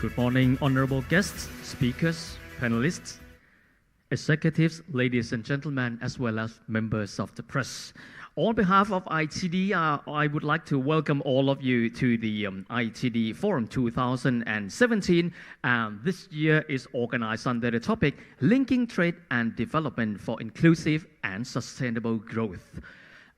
Good morning, honorable guests, speakers, panelists, executives, ladies and gentlemen, as well as members of the press. On behalf of ITD, I would like to welcome all of you to the ITD Forum 2017. This year is organized under the topic Linking Trade and Development for Inclusive and Sustainable Growth.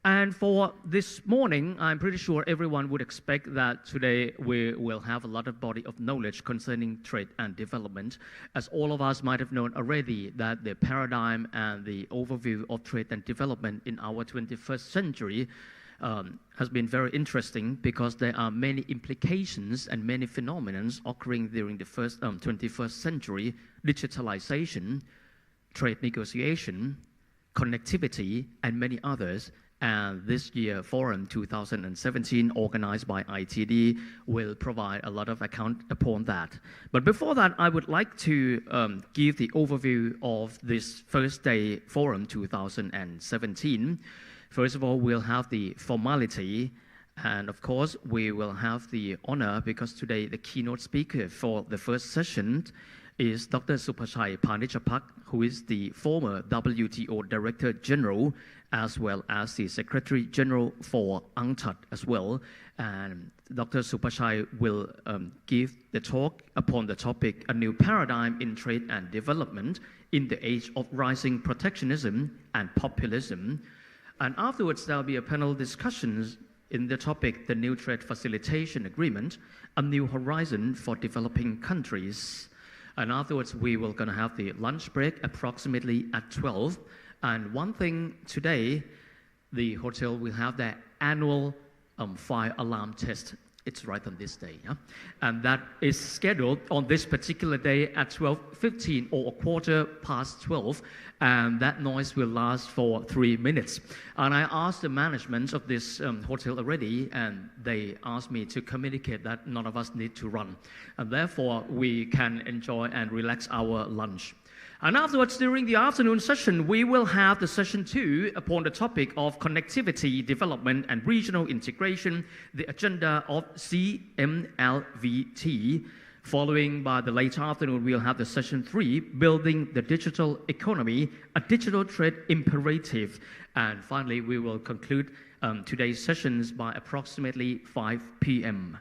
And for this morning, I'm pretty sure everyone would expect that today we will have a lot of body of knowledge concerning trade and development, as all of us might have known already that the paradigm and the overview of trade and development in our 21st century has been very interesting because there are many implications and many phenomena occurring during the 21st century: digitalization, trade negotiation, connectivity, and many others. And this year, Forum 2017, organized by ITD, will provide a lot of account upon that. But before that, I would like to give the overview of this first day Forum 2017. First of all, we'll have the formality. And of course, we will have the honor, because today the keynote speaker for the first session is Dr. Supachai Panichparak, who is the former WTO Director General, as well as the Secretary General for UNCTAD as well. And Dr. Supachai will give the talk upon the topic, A New Paradigm in Trade and Development in the Age of Rising Protectionism and Populism. And afterwards, there'll be a panel discussions in the topic, The New Trade Facilitation Agreement, A New Horizon for Developing Countries. And afterwards, we will going to have the lunch break approximately at 12. And one thing today, the hotel will have their annual fire alarm test. It's right on this day, yeah? And that is scheduled on this particular day at 12:15 or 12:15. And that noise will last for 3 minutes. And I asked the management of this hotel already, and they asked me to communicate that none of us need to run. And therefore, we can enjoy and relax our lunch. And afterwards, during the afternoon session, we will have the session 2 upon the topic of connectivity, development, and regional integration, the agenda of CMLVT. Following by the late afternoon, we'll have the session 3, building the digital economy, a digital trade imperative. And finally, we will conclude today's sessions by approximately 5 p.m.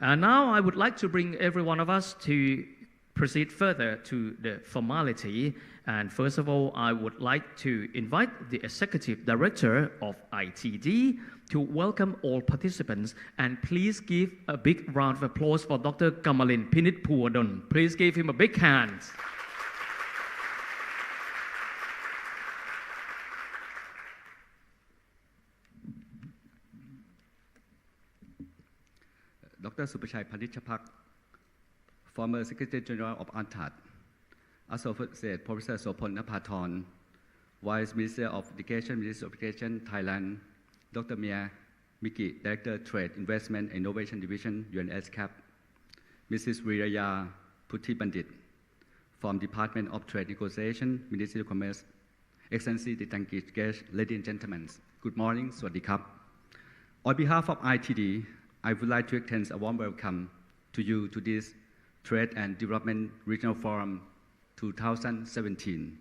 And now I would like to bring every one of us to proceed further to the formality. And first of all, I would like to invite the Executive Director of ITD to welcome all participants. And please give a big round of applause for Dr. Kamalin Pinitpuwadon. Please give him a big hand. Dr. Supachai Panichparak, former Secretary General of UNCTAD, Associate Professor Sopon Napathorn, Vice Minister of Education, Minister of Education, Thailand, Dr. Mia Miki, Director Trade, Investment, Innovation Division, UNESCAP, Mrs. Viraya Puthi Bandit, from Department of Trade Negotiation, Ministry of Commerce, Excellency, distinguished guests, ladies and gentlemen, good morning, Swadee Krap. On behalf of ITD, I would like to extend a warm welcome to you to this Trade and Development Regional Forum 2017.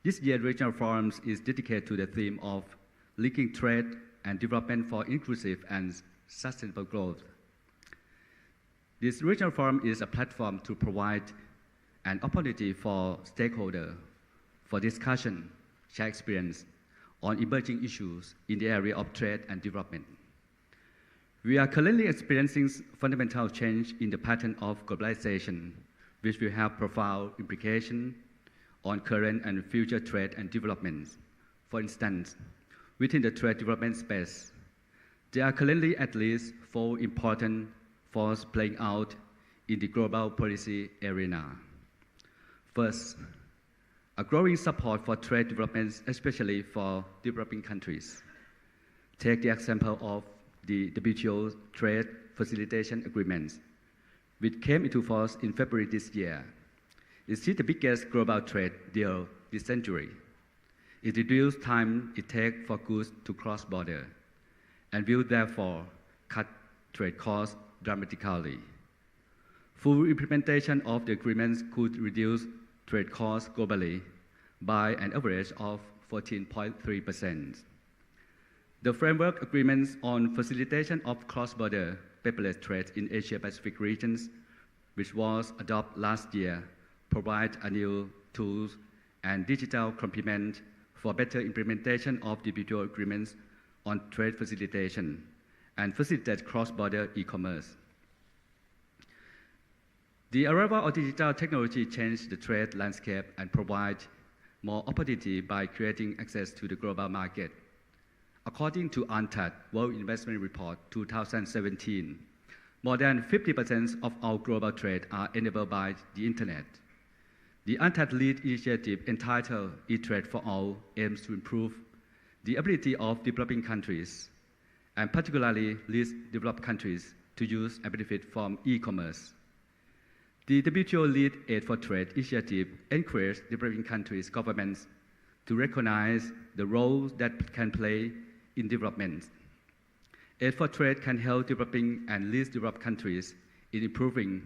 This year's Regional Forum is dedicated to the theme of linking trade and development for inclusive and sustainable growth. This Regional Forum is a platform to provide an opportunity for stakeholders for discussion, share experience on emerging issues in the area of trade and development. We are currently experiencing fundamental change in the pattern of globalization, which will have profound implications on current and future trade and development. For instance, within the trade development space, there are currently at least 4 important forces playing out in the global policy arena. First, a growing support for trade development, especially for developing countries. Take the example of the WTO Trade Facilitation Agreement, which came into force in February this year. It's the biggest global trade deal this century. It reduces time it takes for goods to cross border and will therefore cut trade costs dramatically. Full implementation of the agreements could reduce trade costs globally by an average of 14.3%. The framework agreements on facilitation of cross-border paperless trade in Asia-Pacific regions, which was adopted last year, provide a new tools and digital complement for better implementation of WTO agreements on trade facilitation and facilitate cross-border e-commerce. The arrival of digital technology changed the trade landscape and provide more opportunity by creating access to the global market. According to UNCTAD World Investment Report 2017, more than 50% of our global trade are enabled by the Internet. The UNCTAD lead initiative entitled E-Trade for All aims to improve the ability of developing countries, and particularly least developed countries, to use and benefit from e-commerce. The WTO Lead Aid for Trade initiative encourages developing countries' governments to recognize the role that can play in development. Aid for Trade can help developing and least developed countries in improving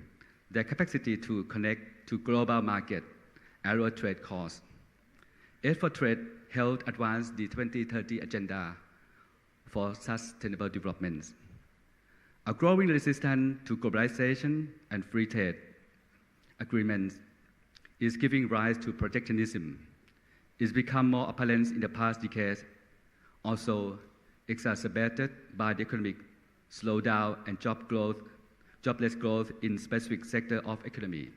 their capacity to connect to global market and lower trade costs. Aid for Trade helped advance the 2030 Agenda for Sustainable Development. A growing resistance to globalization and free trade agreements is giving rise to protectionism. It's become more apparent in the past decades, also exacerbated by the economic slowdown and jobless growth in specific sector of economy.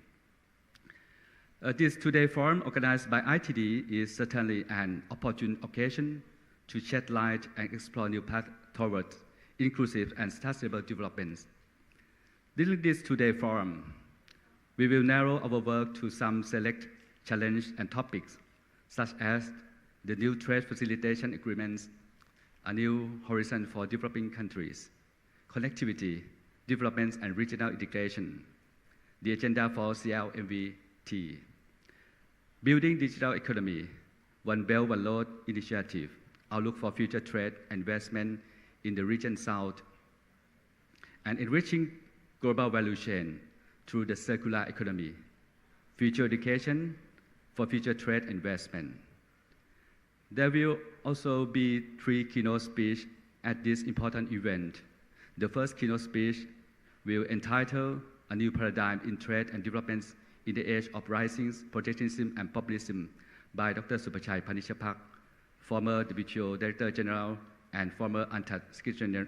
This two-day forum organized by ITD is certainly an opportune occasion to shed light and explore new paths towards inclusive and sustainable development. During this two-day forum, we will narrow our work to some select challenges and topics, such as the new trade facilitation agreements, a new horizon for developing countries, connectivity, development and regional integration, the agenda for CLMVT, building digital economy, One Belt, One Road initiative, outlook for future trade and investment in the region South, and enriching global value chain through the circular economy, future education for future trade investment. There will also be 3 keynote speeches at this important event. The first keynote speech will entitle A New Paradigm in Trade and Development in the Age of Rising Protectionism and Populism by Dr. Supachai Panichparak, former WTO Director General and former UNCTAD Secretary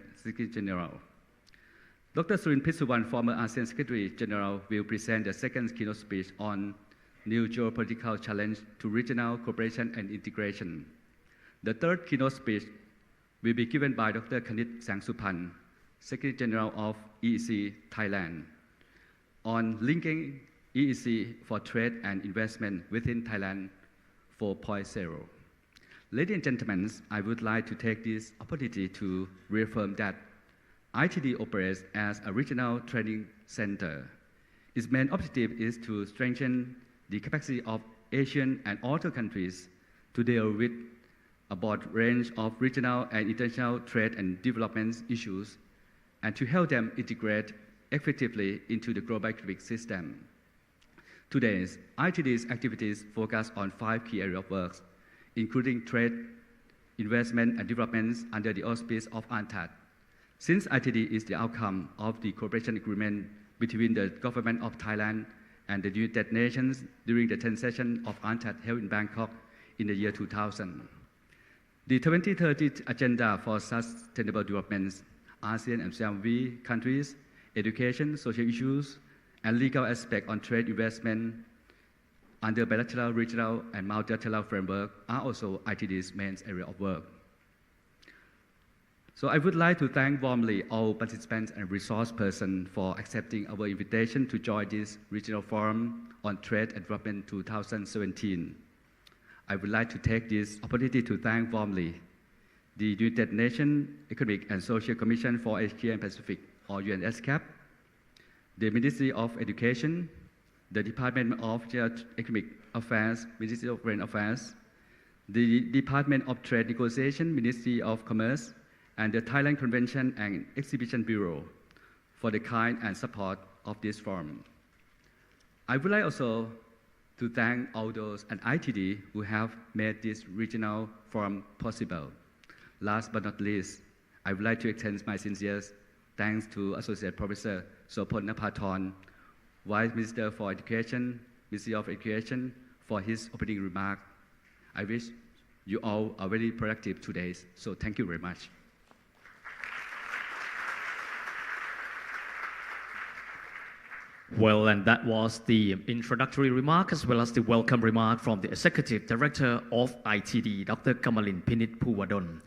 General. Dr. Surin Pitsuwan, former ASEAN Secretary General, will present the second keynote speech on new geopolitical challenge to regional cooperation and integration. The third keynote speech will be given by Dr. Kanit Sangsupan, Secretary General of EEC Thailand, on linking EEC for trade and investment within Thailand 4.0. Ladies and gentlemen, I would like to take this opportunity to reaffirm that ITD operates as a regional training center. Its main objective is to strengthen the capacity of Asian and other countries to deal with a broad range of regional and international trade and development issues, and to help them integrate effectively into the global economic system. Today, ITD's activities focus on 5 key areas of work, including trade, investment, and development under the auspice of UNCTAD. Since ITD is the outcome of the cooperation agreement between the government of Thailand and the United Nations during the 10th session of UNCTAD held in Bangkok in the year 2000. The 2030 Agenda for Sustainable Development, ASEAN and CLMV countries, education, social issues, and legal aspects on trade investment under bilateral, regional, and multilateral framework are also ITD's main area of work. So I would like to thank warmly all participants and resource persons for accepting our invitation to join this regional forum on trade and development 2017. I would like to take this opportunity to thank warmly the United Nations Economic and Social Commission for Asia and Pacific, or UNESCAP, the Ministry of Education, the Department of Economic Affairs, Ministry of Foreign Affairs, the Department of Trade Negotiation, Ministry of Commerce, and the Thailand Convention and Exhibition Bureau for the kind and support of this forum. I would like also to thank all those at ITD who have made this regional forum possible. Last but not least, I would like to extend my sincere thanks to Associate Professor Sopon Napathorn, Vice Minister for Education, Ministry of Education, for his opening remark. I wish you all are very productive today, so thank you very much. Well, and that was the introductory remark as well as the welcome remark from the Executive Director of ITD, Dr. Kamalin Pinit Puwadon.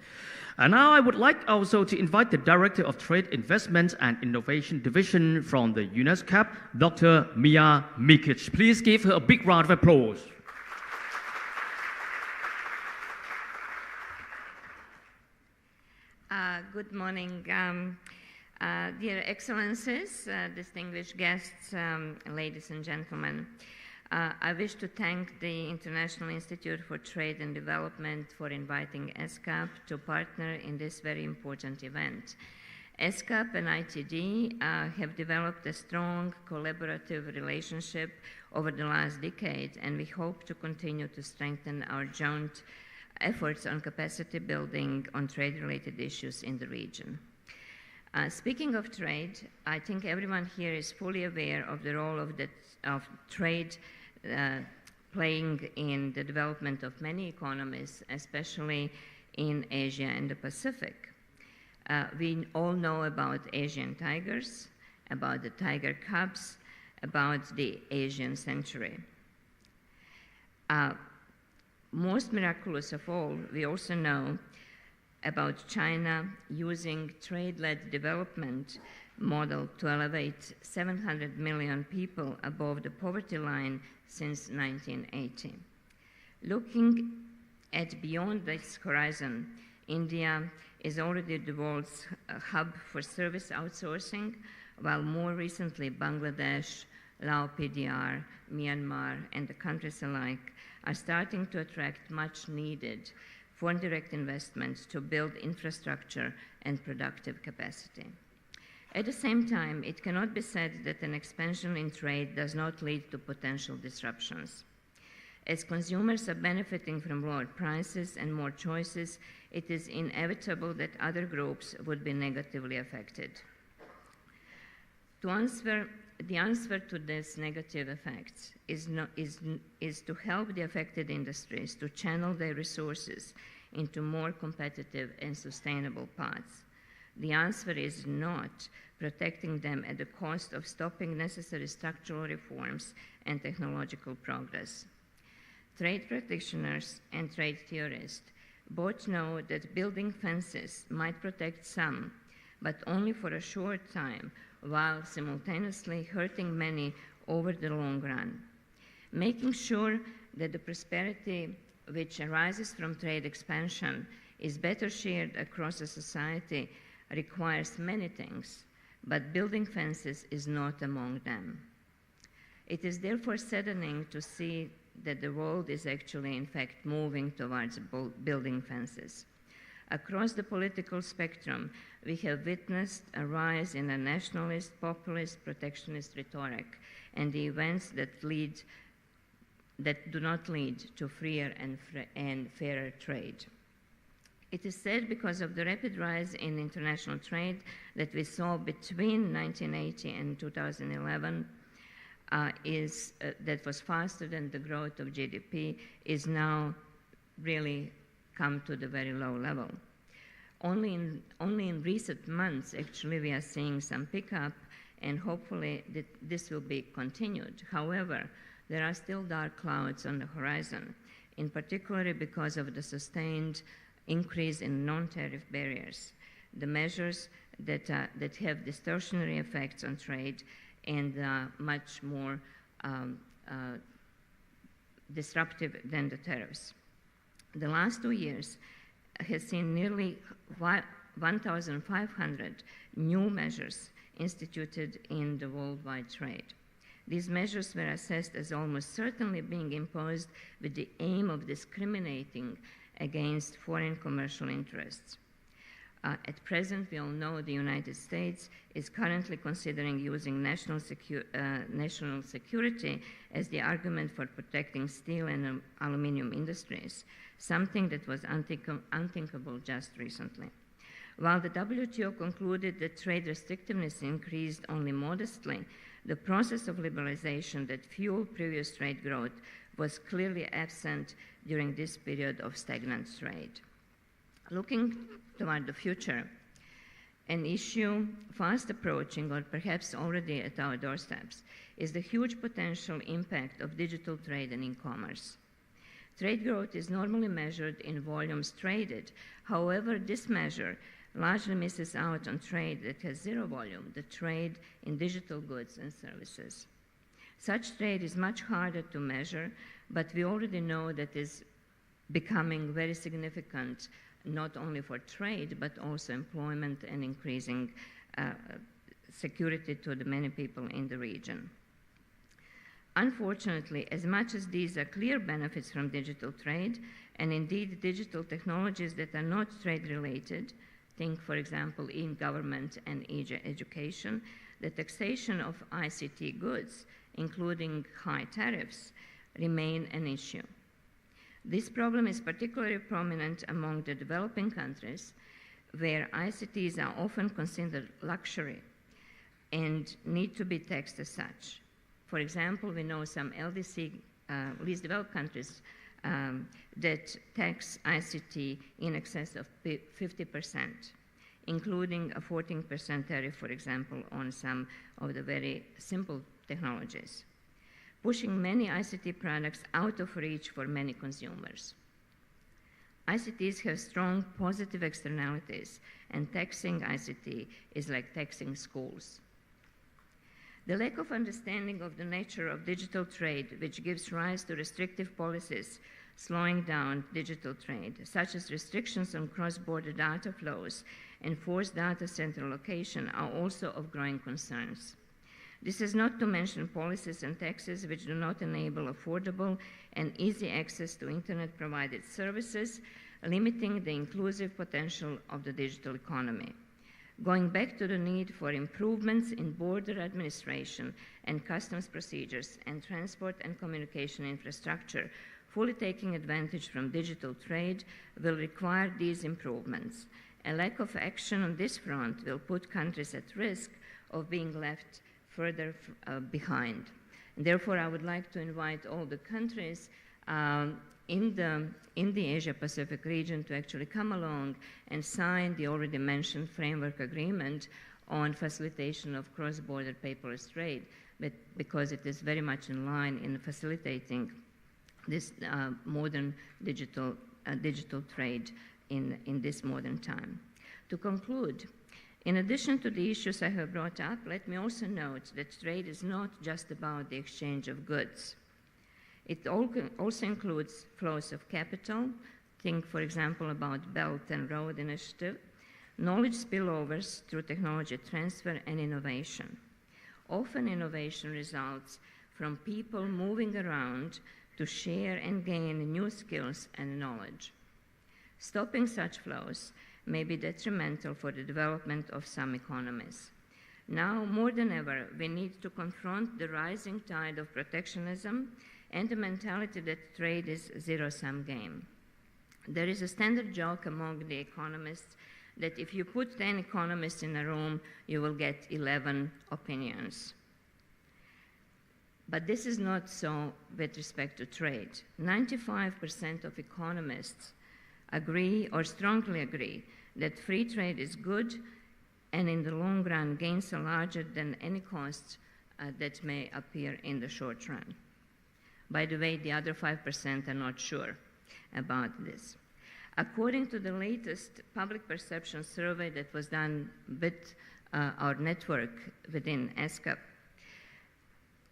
And now I would like also to invite the Director of Trade, Investment and Innovation Division from the UNESCO, Dr. Mia Mikic. Please give her a big round of applause. Good morning, dear Excellencies, distinguished guests, ladies and gentlemen. I wish to thank the International Institute for Trade and Development for inviting ESCAP to partner in this very important event. ESCAP and ITD have developed a strong collaborative relationship over the last decade, and we hope to continue to strengthen our joint efforts on capacity building on trade-related issues in the region. Speaking of trade, I think everyone here is fully aware of the role of trade playing in the development of many economies, especially in Asia and the Pacific. We all know about Asian tigers, about the tiger cubs, about the Asian century. Most miraculous of all, we also know about China using trade-led development model to elevate 700 million people above the poverty line since 1980. Looking at beyond this horizon, India is already the world's hub for service outsourcing, while more recently Bangladesh, Lao PDR, Myanmar, and the countries alike are starting to attract much needed foreign direct investments to build infrastructure and productive capacity. At the same time, it cannot be said that an expansion in trade does not lead to potential disruptions. As consumers are benefiting from lower prices and more choices, it is inevitable that other groups would be negatively affected. The answer to these negative effects is to help the affected industries to channel their resources into more competitive and sustainable paths. The answer is not protecting them at the cost of stopping necessary structural reforms and technological progress. Trade practitioners and trade theorists both know that building fences might protect some, but only for a short time, while simultaneously hurting many over the long run. Making sure that the prosperity which arises from trade expansion is better shared across a society requires many things, but building fences is not among them. It is therefore saddening to see that the world is actually, in fact, moving towards building fences. Across the political spectrum, we have witnessed a rise in a nationalist, populist, protectionist rhetoric and the events that do not lead to freer and fairer trade. It is said because of the rapid rise in international trade that we saw between 1980 and 2011 that was faster than the growth of GDP, is now really come to the very low level. Only in recent months, actually, we are seeing some pickup, and hopefully this will be continued. However, there are still dark clouds on the horizon, in particular because of the sustained increase in non-tariff barriers, the measures that have distortionary effects on trade and much more disruptive than the tariffs. The last 2 years has seen nearly 1,500 new measures instituted in the worldwide trade. These measures were assessed as almost certainly being imposed with the aim of discriminating against foreign commercial interests. At present, we all know the United States is currently considering using national security as the argument for protecting steel and aluminum industries, something that was unthinkable just recently. While the WTO concluded that trade restrictiveness increased only modestly, the process of liberalization that fueled previous trade growth was clearly absent during this period of stagnant trade. Looking toward the future, an issue fast approaching or perhaps already at our doorsteps is the huge potential impact of digital trade and e-commerce. Trade growth is normally measured in volumes traded. However, this measure largely misses out on trade that has zero volume, the trade in digital goods and services. Such trade is much harder to measure, but we already know that is becoming very significant not only for trade, but also employment and increasing security to the many people in the region. Unfortunately, as much as these are clear benefits from digital trade, and indeed digital technologies that are not trade-related, think, for example, in government and education, the taxation of ICT goods, including high tariffs, remain an issue. This problem is particularly prominent among the developing countries, where ICTs are often considered luxury and need to be taxed as such. For example, we know some LDC, least developed countries, that tax ICT in excess of 50%, including a 14% tariff, for example, on some of the very simple technologies, pushing many ICT products out of reach for many consumers. ICTs have strong positive externalities, and taxing ICT is like taxing schools. The lack of understanding of the nature of digital trade, which gives rise to restrictive policies slowing down digital trade, such as restrictions on cross-border data flows and forced data center location, are also of growing concerns. This is not to mention policies and taxes which do not enable affordable and easy access to internet-provided services, limiting the inclusive potential of the digital economy. Going back to the need for improvements in border administration and customs procedures and transport and communication infrastructure, fully taking advantage from digital trade will require these improvements. A lack of action on this front will put countries at risk of being left further behind. And therefore, I would like to invite all the countries in the Asia-Pacific region to actually come along and sign the already mentioned framework agreement on facilitation of cross-border paperless trade, because it is very much in line in facilitating this modern digital trade in this modern time. To conclude, in addition to the issues I have brought up, let me also note that trade is not just about the exchange of goods. It also includes flows of capital. Think, for example, about Belt and Road Initiative, knowledge spillovers through technology transfer and innovation. Often innovation results from people moving around to share and gain new skills and knowledge. Stopping such flows may be detrimental for the development of some economies. Now, more than ever, we need to confront the rising tide of protectionism and the mentality that trade is a zero-sum game. There is a standard joke among the economists that if you put 10 economists in a room, you will get 11 opinions. But this is not so with respect to trade. 95% of economists agree or strongly agree that free trade is good and in the long run gains are larger than any costs that may appear in the short run. By the way, the other 5% are not sure about this. According to the latest public perception survey that was done with our network within ESCAP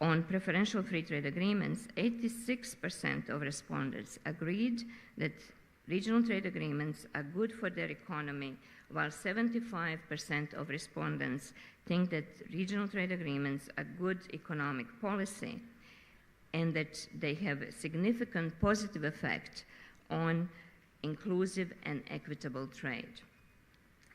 on preferential free trade agreements, 86% of respondents agreed that regional trade agreements are good for their economy, while 75% of respondents think that regional trade agreements are good economic policy and that they have a significant positive effect on inclusive and equitable trade.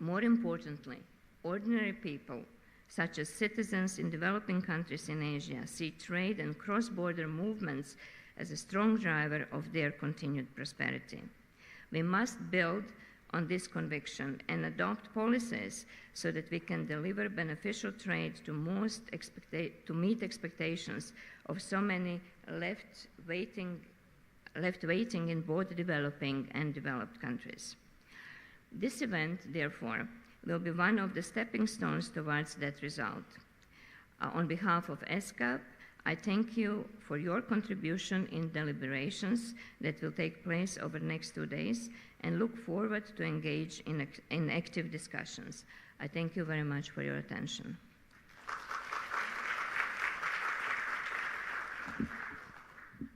More importantly, ordinary people, such as citizens in developing countries in Asia, see trade and cross-border movements as a strong driver of their continued prosperity. We must build on this conviction and adopt policies so that we can deliver beneficial trade to meet expectations of so many left waiting in both developing and developed countries. This event, therefore, will be one of the stepping stones towards that result. On behalf of ESCAP, I thank you for your contribution in deliberations that will take place over the next 2 days and look forward to engage in active discussions. I thank you very much for your attention.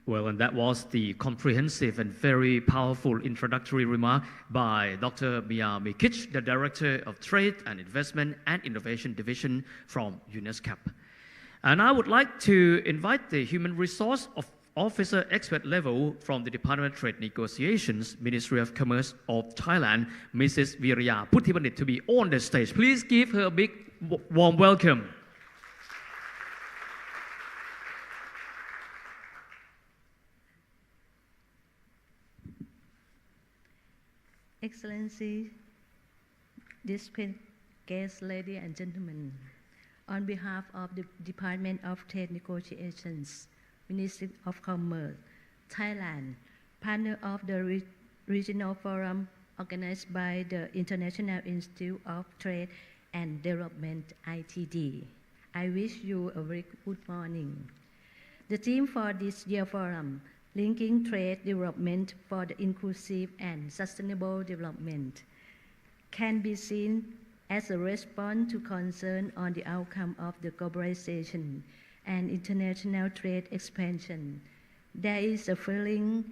Well, and that was the comprehensive and very powerful introductory remark by Dr. Mia Mikic, the Director of Trade and Investment and Innovation Division from UNESCAP. And I would like to invite the Human Resource Officer expert level from the Department of Trade Negotiations, Ministry of Commerce of Thailand, Mrs. Virya Puthibandit, to be on the stage. Please give her a big warm welcome. Excellency, distinguished guests, ladies and gentlemen, on behalf of the Department of Trade Negotiations, Ministry of Commerce, Thailand, partner of the Regional Forum organized by the International Institute of Trade and Development, ITD, I wish you a very good morning. The theme for this year's forum, Linking Trade Development for the Inclusive and Sustainable Development, can be seen as a response to concern on the outcome of the globalization and international trade expansion. There is a feeling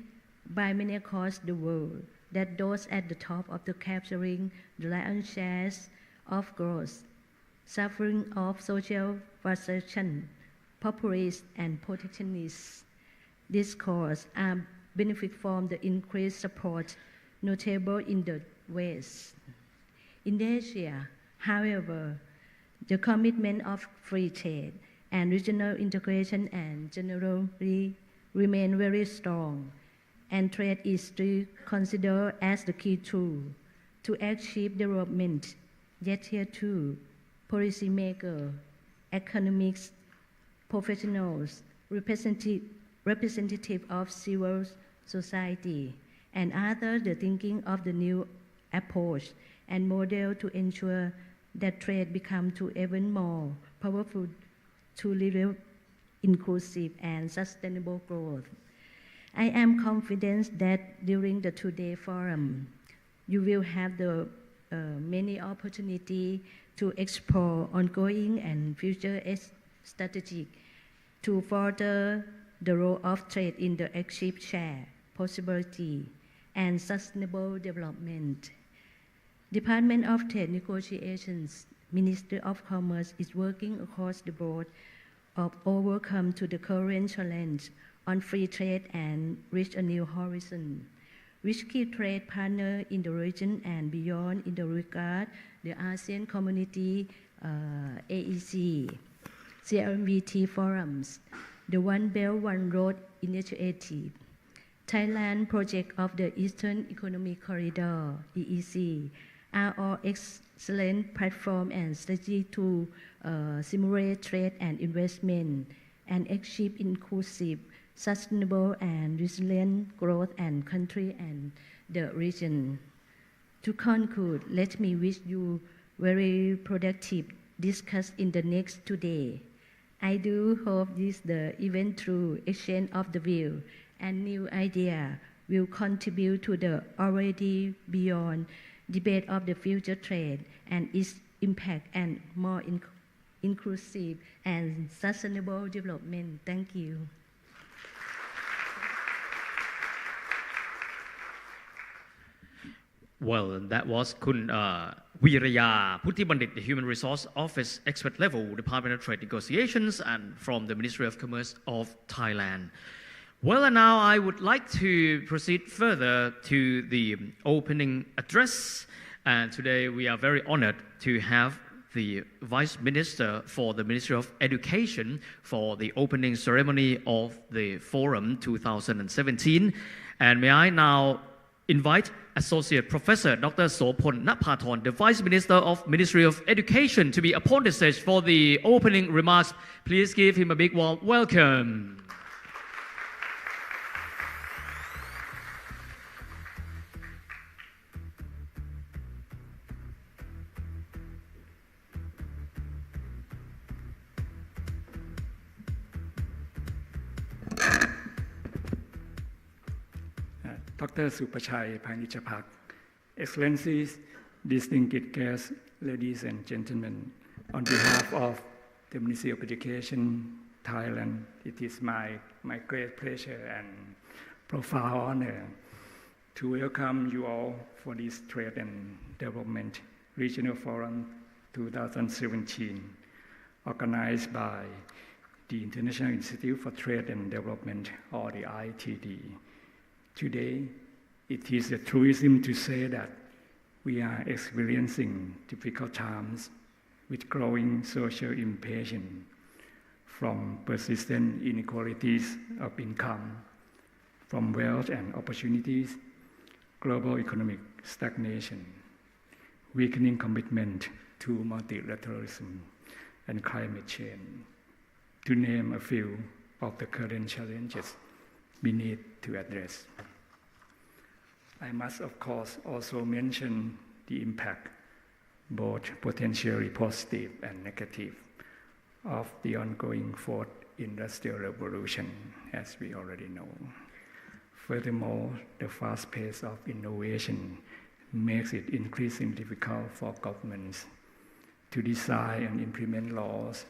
by many across the world that those at the top of the capturing the lion's shares of growth, suffering of social frustration, populist and protectionist discourse are benefit from the increased support notable in the West. In Asia, however, the commitment of free trade and regional integration and generally remain very strong, and trade is still considered as the key tool to achieve development. Yet here too, policymakers, economics professionals, representative of civil society, and others are thinking of the new approach and model to ensure that trade becomes to even more powerful to deliver inclusive and sustainable growth. I am confident that during the two-day forum, you will have the many opportunities to explore ongoing and future strategies to further the role of trade in the achieve share, possibility, and sustainable development. Department of Trade Negotiations, Ministry of Commerce is working across the board of overcome to the current challenge on free trade and reach a new horizon, which key trade partner in the region and beyond in the regard the ASEAN Community, AEC, CLMVT forums, the One Belt One Road Initiative, Thailand Project of the Eastern Economic Corridor, EEC, are all excellent platform and strategy to stimulate trade and investment and achieve inclusive, sustainable and resilient growth and country and the region. To conclude, let me wish you very productive discuss in the next 2 days. I do hope the event through exchange of the view and new idea will contribute to the already beyond debate of the future trade and its impact and more inclusive and sustainable development. Thank you. Well, that was Kun Virya Puthibandit, the Human Resource Office expert level, Department of Trade Negotiations, and from the Ministry of Commerce of Thailand. Well, and now I would like to proceed further to the opening address And today we are very honored to have the Vice Minister for the Ministry of Education for the opening ceremony of the Forum 2017. And may I now invite Associate Professor Dr. Sopon Napathorn, the Vice Minister of Ministry of Education, to be upon the stage for the opening remarks. Please give him a big warm welcome. Dr. Supachai Panichapak, Excellencies, distinguished guests, ladies and gentlemen, on behalf of the Ministry of Education, Thailand, it is my great pleasure and profound honor to welcome you all for this Trade and Development Regional Forum 2017, organized by the International Institute for Trade and Development, or the IITD. Today, it is a truism to say that we are experiencing difficult times with growing social impatience from persistent inequalities of income, from wealth and opportunities, global economic stagnation, weakening commitment to multilateralism, and climate change, to name a few of the current challenges we need to address. I must, of course, also mention the impact, both potentially positive and negative, of the ongoing Fourth Industrial Revolution, as we already know. Furthermore, the fast pace of innovation makes it increasingly difficult for governments to design and implement laws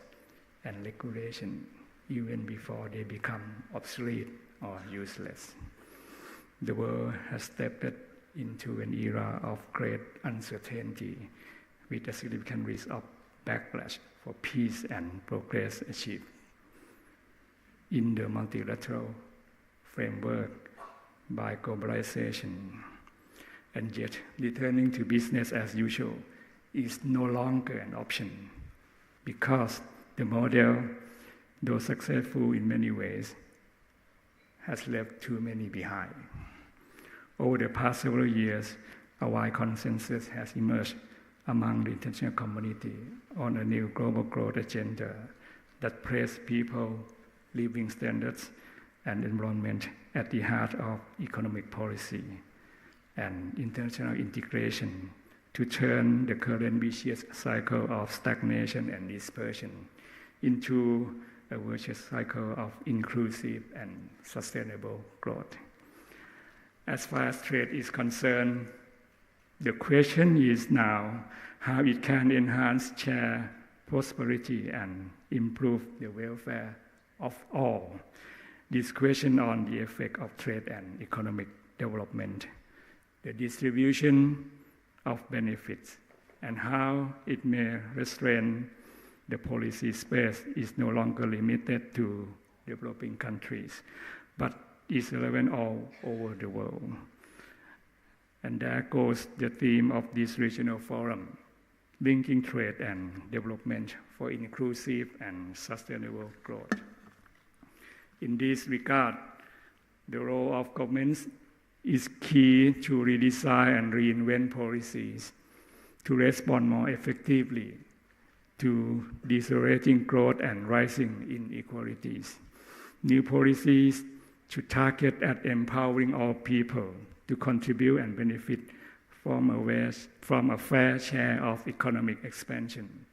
and regulations even before they become obsolete or useless. The world has stepped into an era of great uncertainty with a significant risk of backlash for peace and progress achieved. In the multilateral framework by globalization, and yet returning to business as usual is no longer an option because the model, though successful in many ways, has left too many behind. Over the past several years, a wide consensus has emerged among the international community on a new global growth agenda that places people, living standards, and environment at the heart of economic policy and international integration to turn the current vicious cycle of stagnation and dispersion into a virtuous cycle of inclusive and sustainable growth. As far as trade is concerned, the question is now how it can enhance shared prosperity and improve the welfare of all. This question on the effect of trade and economic development, the distribution of benefits, and how it may restrain the policy space is no longer limited to developing countries, but is relevant all over the world. And there goes the theme of this regional forum, linking trade and development for inclusive and sustainable growth. In this regard, the role of governments is key to redesign and reinvent policies to respond more effectively to decelerating growth and rising inequalities. New policies should target at empowering all people to contribute and benefit from a fair share of economic expansion.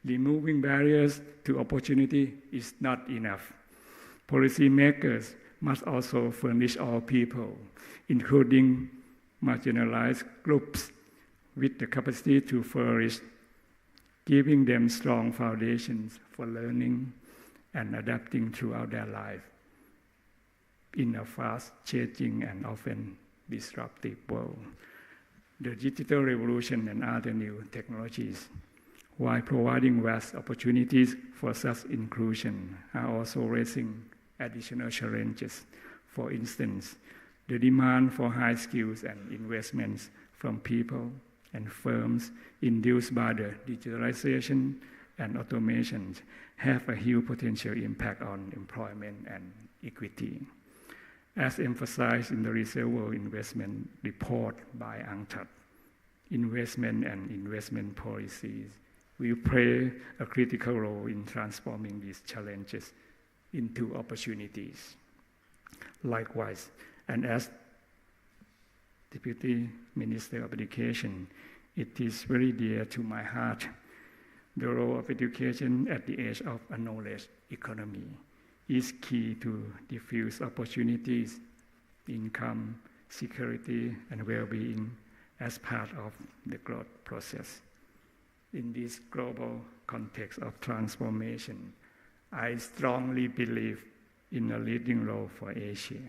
Removing barriers to opportunity is not enough. Policymakers must also furnish all people, including marginalized groups, with the capacity to flourish, giving them strong foundations for learning and adapting throughout their life in a fast-changing and often disruptive world. The digital revolution and other new technologies, while providing vast opportunities for such inclusion, are also raising additional challenges. For instance, the demand for high skills and investments from people and firms induced by the digitalization and automation have a huge potential impact on employment and equity. As emphasized in the Reserve World Investment Report by UNCTAD, investment and investment policies will play a critical role in transforming these challenges into opportunities. Likewise, and as Deputy Minister of Education, it is very dear to my heart the role of education at the age of a knowledge economy is key to diffuse opportunities, income, security, and well-being as part of the growth process. In this global context of transformation, I strongly believe in a leading role for Asia.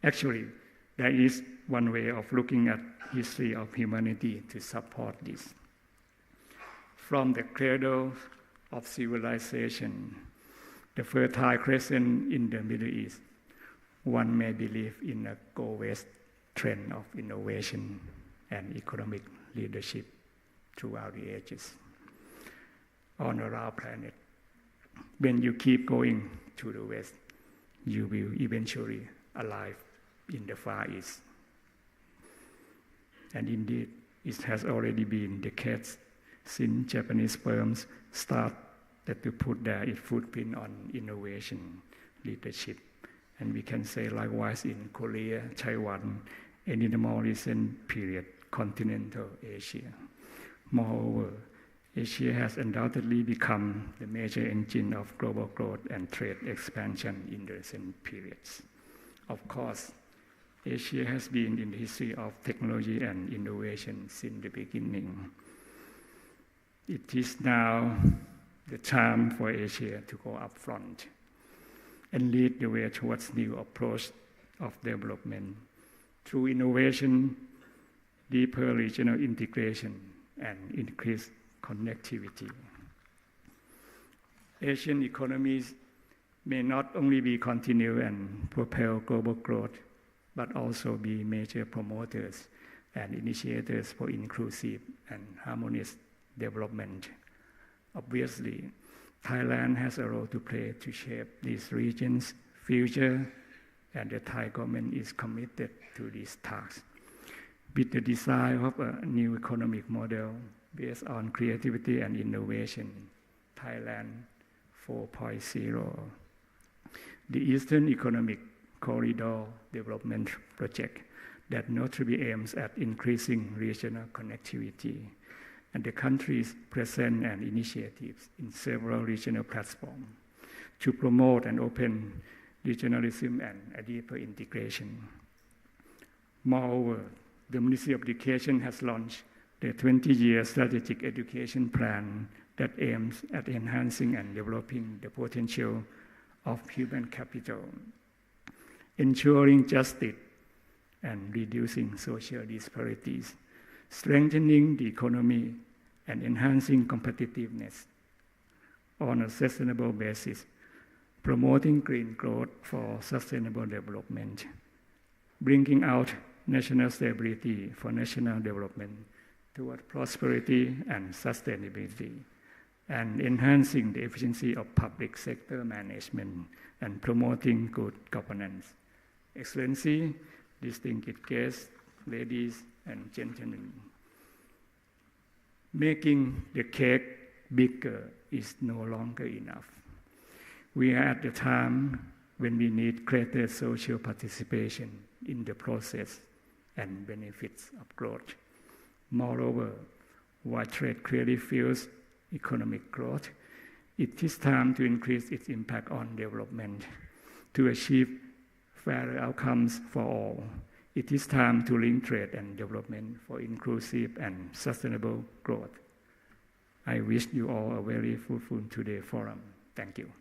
Actually, there is one way of looking at history of humanity to support this. From the cradle of civilization, the Fertile Crescent in the Middle East, one may believe in a go-west trend of innovation and economic leadership throughout the ages. On our planet, when you keep going to the west, you will eventually arrive in the Far East. And indeed, it has already been decades since Japanese firms started to put their footprint on innovation leadership. And we can say likewise in Korea, Taiwan, and in the more recent period, continental Asia. Moreover, Asia has undoubtedly become the major engine of global growth and trade expansion in the recent periods. Of course, Asia has been in the history of technology and innovation since the beginning. It is now the time for Asia to go up front and lead the way towards new approach of development through innovation, deeper regional integration, and increased connectivity. Asian economies may not only be continue and propel global growth, but also be major promoters and initiators for inclusive and harmonious development. Obviously, Thailand has a role to play to shape these regions' future, and the Thai government is committed to this task. With the design of a new economic model based on creativity and innovation, Thailand 4.0, the Eastern Economic Corridor Development Project that notably aims at increasing regional connectivity, and the country's presence and initiatives in several regional platforms to promote and open regionalism and a deeper integration. Moreover, the Ministry of Education has launched the 20-year strategic education plan that aims at enhancing and developing the potential of human capital, ensuring justice and reducing social disparities, strengthening the economy and enhancing competitiveness on a sustainable basis, promoting green growth for sustainable development, bringing out national stability for national development toward prosperity and sustainability, and enhancing the efficiency of public sector management and promoting good governance. Excellency, distinguished guests, ladies and gentlemen, making the cake bigger is no longer enough. We are at the time when we need greater social participation in the process and benefits of growth. Moreover, while trade clearly fuels economic growth, it is time to increase its impact on development to achieve fairer outcomes for all. It is time to link trade and development for inclusive and sustainable growth. I wish you all a very fruitful today forum. Thank you.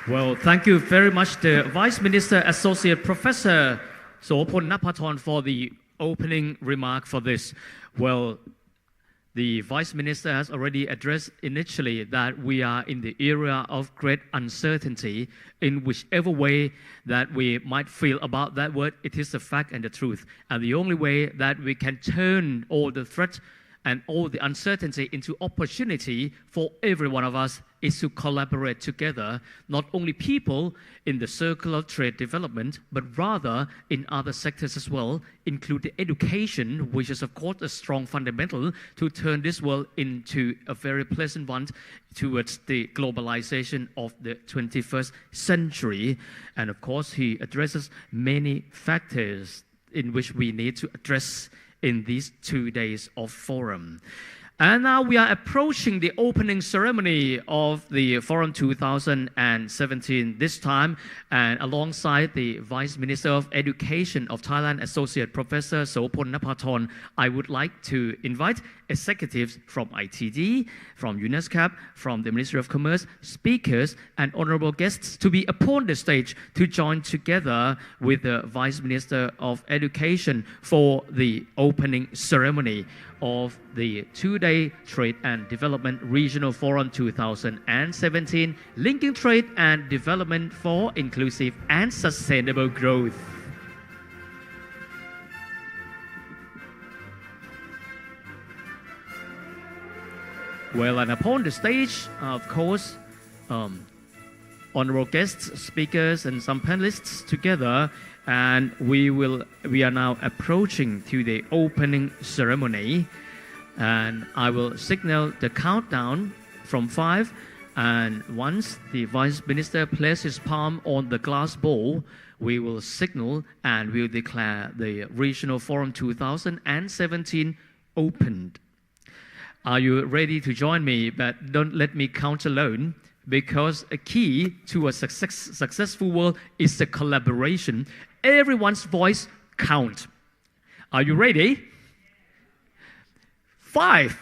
Well, thank you very much, the Vice Minister, Associate Professor Sopon Napathorn, for the opening remark for this. Well, The Vice Minister has already addressed initially that we are in the era of great uncertainty. In whichever way that we might feel about that word, it is the fact and the truth. And the only way that we can turn all the threats and all the uncertainty into opportunity for every one of us is to collaborate together, not only people in the circle of trade development, but rather in other sectors as well, including education, which is of course a strong fundamental to turn this world into a very pleasant one towards the globalization of the 21st century. And of course, he addresses many factors in which we need to address in these 2 days of forum. And now we are approaching the opening ceremony of the Forum 2017 this time, and alongside the Vice Minister of Education of Thailand, Associate Professor Sopon Napathorn, I would like to invite executives from ITD, from UNESCAP, from the Ministry of Commerce, speakers and honorable guests to be upon the stage to join together with the Vice Minister of Education for the opening ceremony of the 2-day Trade and Development Regional Forum 2017, linking trade and development for inclusive and sustainable growth. Well, and upon the stage, of course, honorable guests, speakers, and some panelists together, and we are now approaching to the opening ceremony, and I will signal the countdown from 5, and once the Vice Minister places his palm on the glass bowl, we will signal and we'll declare the Regional Forum 2017 opened. Are you ready to join me? But don't let me count alone, because a key to a successful world is the collaboration. Everyone's voice counts. Are you ready? 5,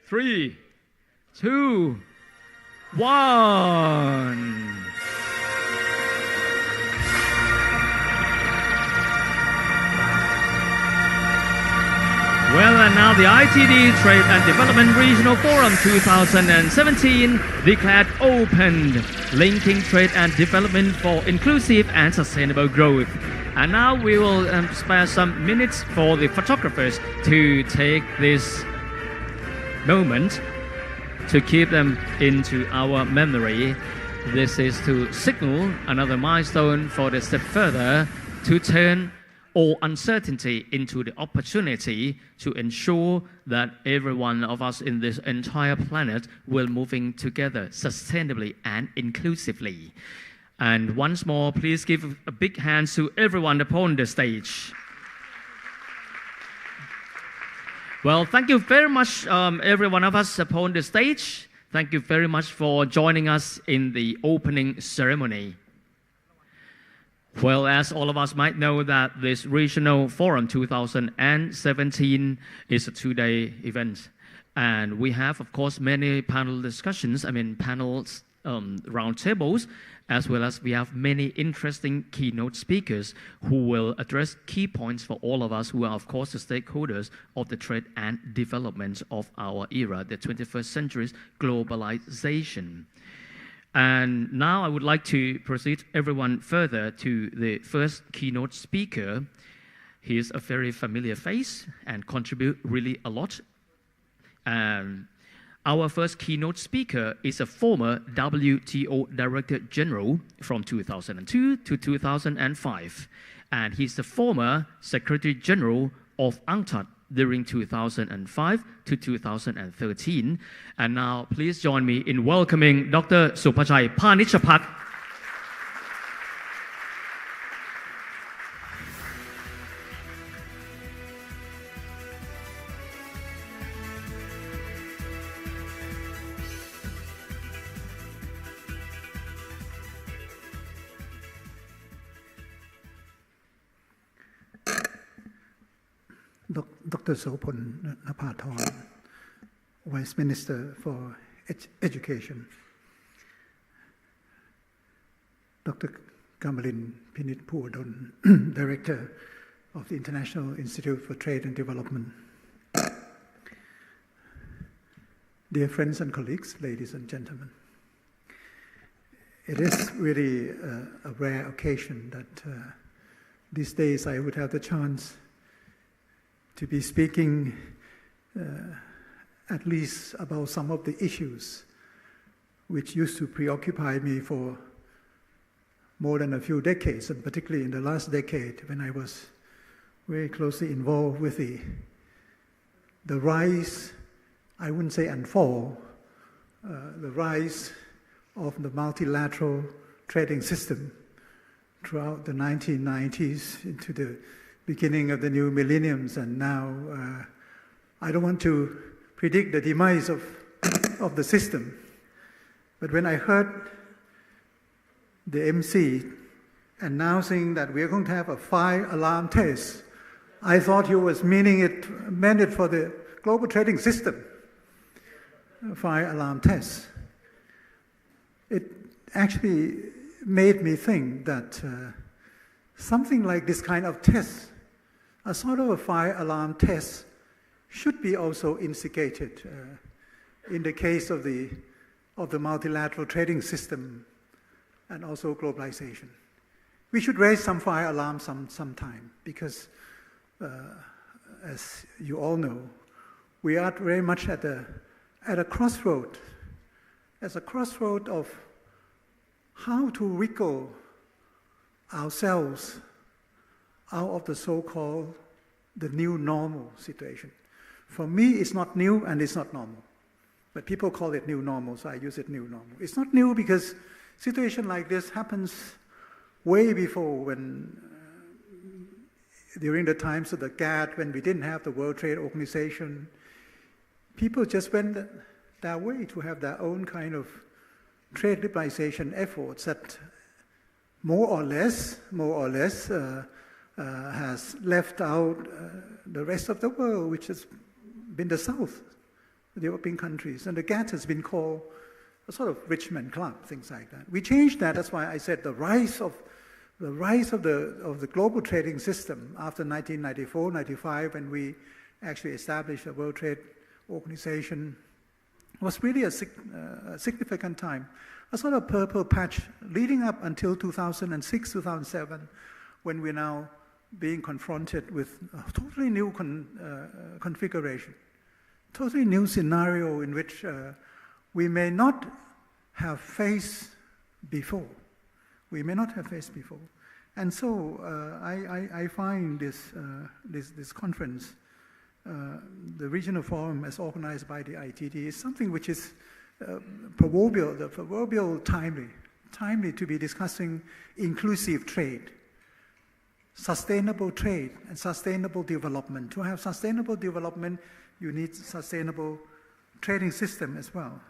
3, 2, 1. Well, and now the ITD Trade and Development Regional Forum 2017 declared open, linking trade and development for inclusive and sustainable growth. And now we will spare some minutes for the photographers to take this moment to keep them into our memory. This is to signal another milestone for the step further to turn all uncertainty into the opportunity to ensure that every one of us in this entire planet will moving together sustainably and inclusively. And once more, please give a big hand to everyone upon the stage. Well, thank you very much, every one of us upon the stage. Thank you very much for joining us in the opening ceremony. Well, as all of us might know, that this Regional Forum 2017 is a 2-day event. And we have, of course, many panel discussions, panels, round tables, as well as we have many interesting keynote speakers who will address key points for all of us who are, of course, the stakeholders of the trade and development of our era, the 21st century's globalization. And now I would like to proceed everyone further to the first keynote speaker. He is a very familiar face and contribute really a lot. Our first keynote speaker is a former WTO Director General from 2002 to 2005. And he's the former Secretary General of UNCTAD during 2005 to 2013. And now please join me in welcoming Dr. Supachai Panichapak. Dr. Sopon Napathorn, Vice Minister for Education. Dr. Kamalin Pinit Purdon, Director of the International Institute for Trade and Development. Dear friends and colleagues, ladies and gentlemen, it is really a rare occasion that these days I would have the chance to be speaking at least about some of the issues which used to preoccupy me for more than a few decades, and particularly in the last decade when I was very closely involved with the rise, I wouldn't say and fall, the rise of the multilateral trading system throughout the 1990s into the beginning of the new millenniums, and now I don't want to predict the demise of the system, but when I heard the MC announcing that we're going to have a fire alarm test, I thought he was meant it for the global trading system, a fire alarm test. It actually made me think that something like this kind of test, a sort of a fire alarm test, should be also instigated in the case of the multilateral trading system and also globalization. We should raise some fire alarms sometime because, as you all know, we are very much at a crossroad, as a crossroad of how to wriggle ourselves out of the so-called the new normal situation. For me, it's not new and it's not normal. But people call it new normal, so I use it new normal. It's not new because situation like this happens way before, when during the times of the GATT, when we didn't have the World Trade Organization, people just went their way to have their own kind of trade liberalization efforts that more or less has left out the rest of the world, which has been the South, the European countries. And the GATT has been called a sort of rich man club, things like that. We changed that. That's why I said the rise of the global trading system after 1994, 95, when we actually established the World Trade Organization, was really a significant time, a sort of purple patch leading up until 2006, 2007, when we're now being confronted with a totally new configuration, totally new scenario in which we may not have faced before. We may not have faced before. And so I find this conference, the regional forum as organized by the ITD, is something which is proverbial timely to be discussing inclusive trade, sustainable trade and sustainable development. To have sustainable development, you need sustainable trading system as well.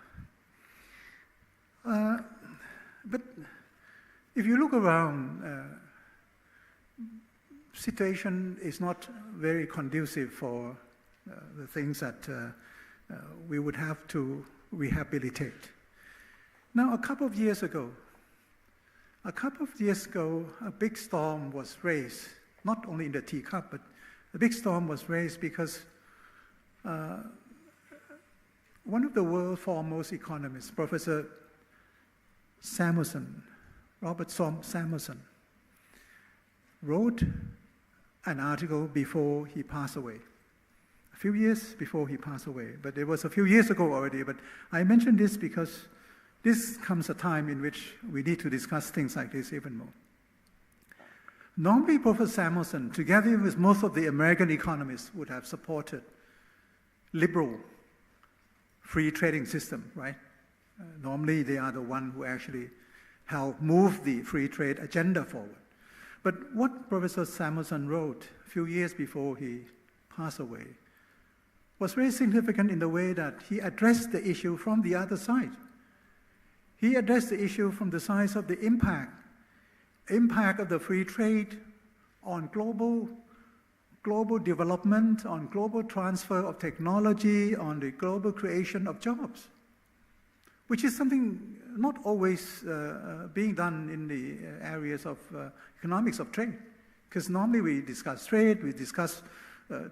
But if you look around, situation is not very conducive for the things that we would have to rehabilitate. Now, a couple of years ago, a big storm was raised, not only in the teacup, but a big storm was raised because one of the world's foremost economists, Professor Samuelson, Robert Samuelson, wrote an article before he passed away, a few years before he passed away. But it was a few years ago already. But I mention this because this comes a time in which we need to discuss things like this even more. Normally, Professor Samuelson, together with most of the American economists, would have supported liberal free trading system, right? Normally, they are the one who actually help move the free trade agenda forward. But what Professor Samuelson wrote a few years before he passed away was very significant in the way that he addressed the issue from the other side. He addressed the issue from the side of the impact of the free trade on global development, on global transfer of technology, on the global creation of jobs, which is something not always being done in the areas of economics of trade. Because normally we discuss trade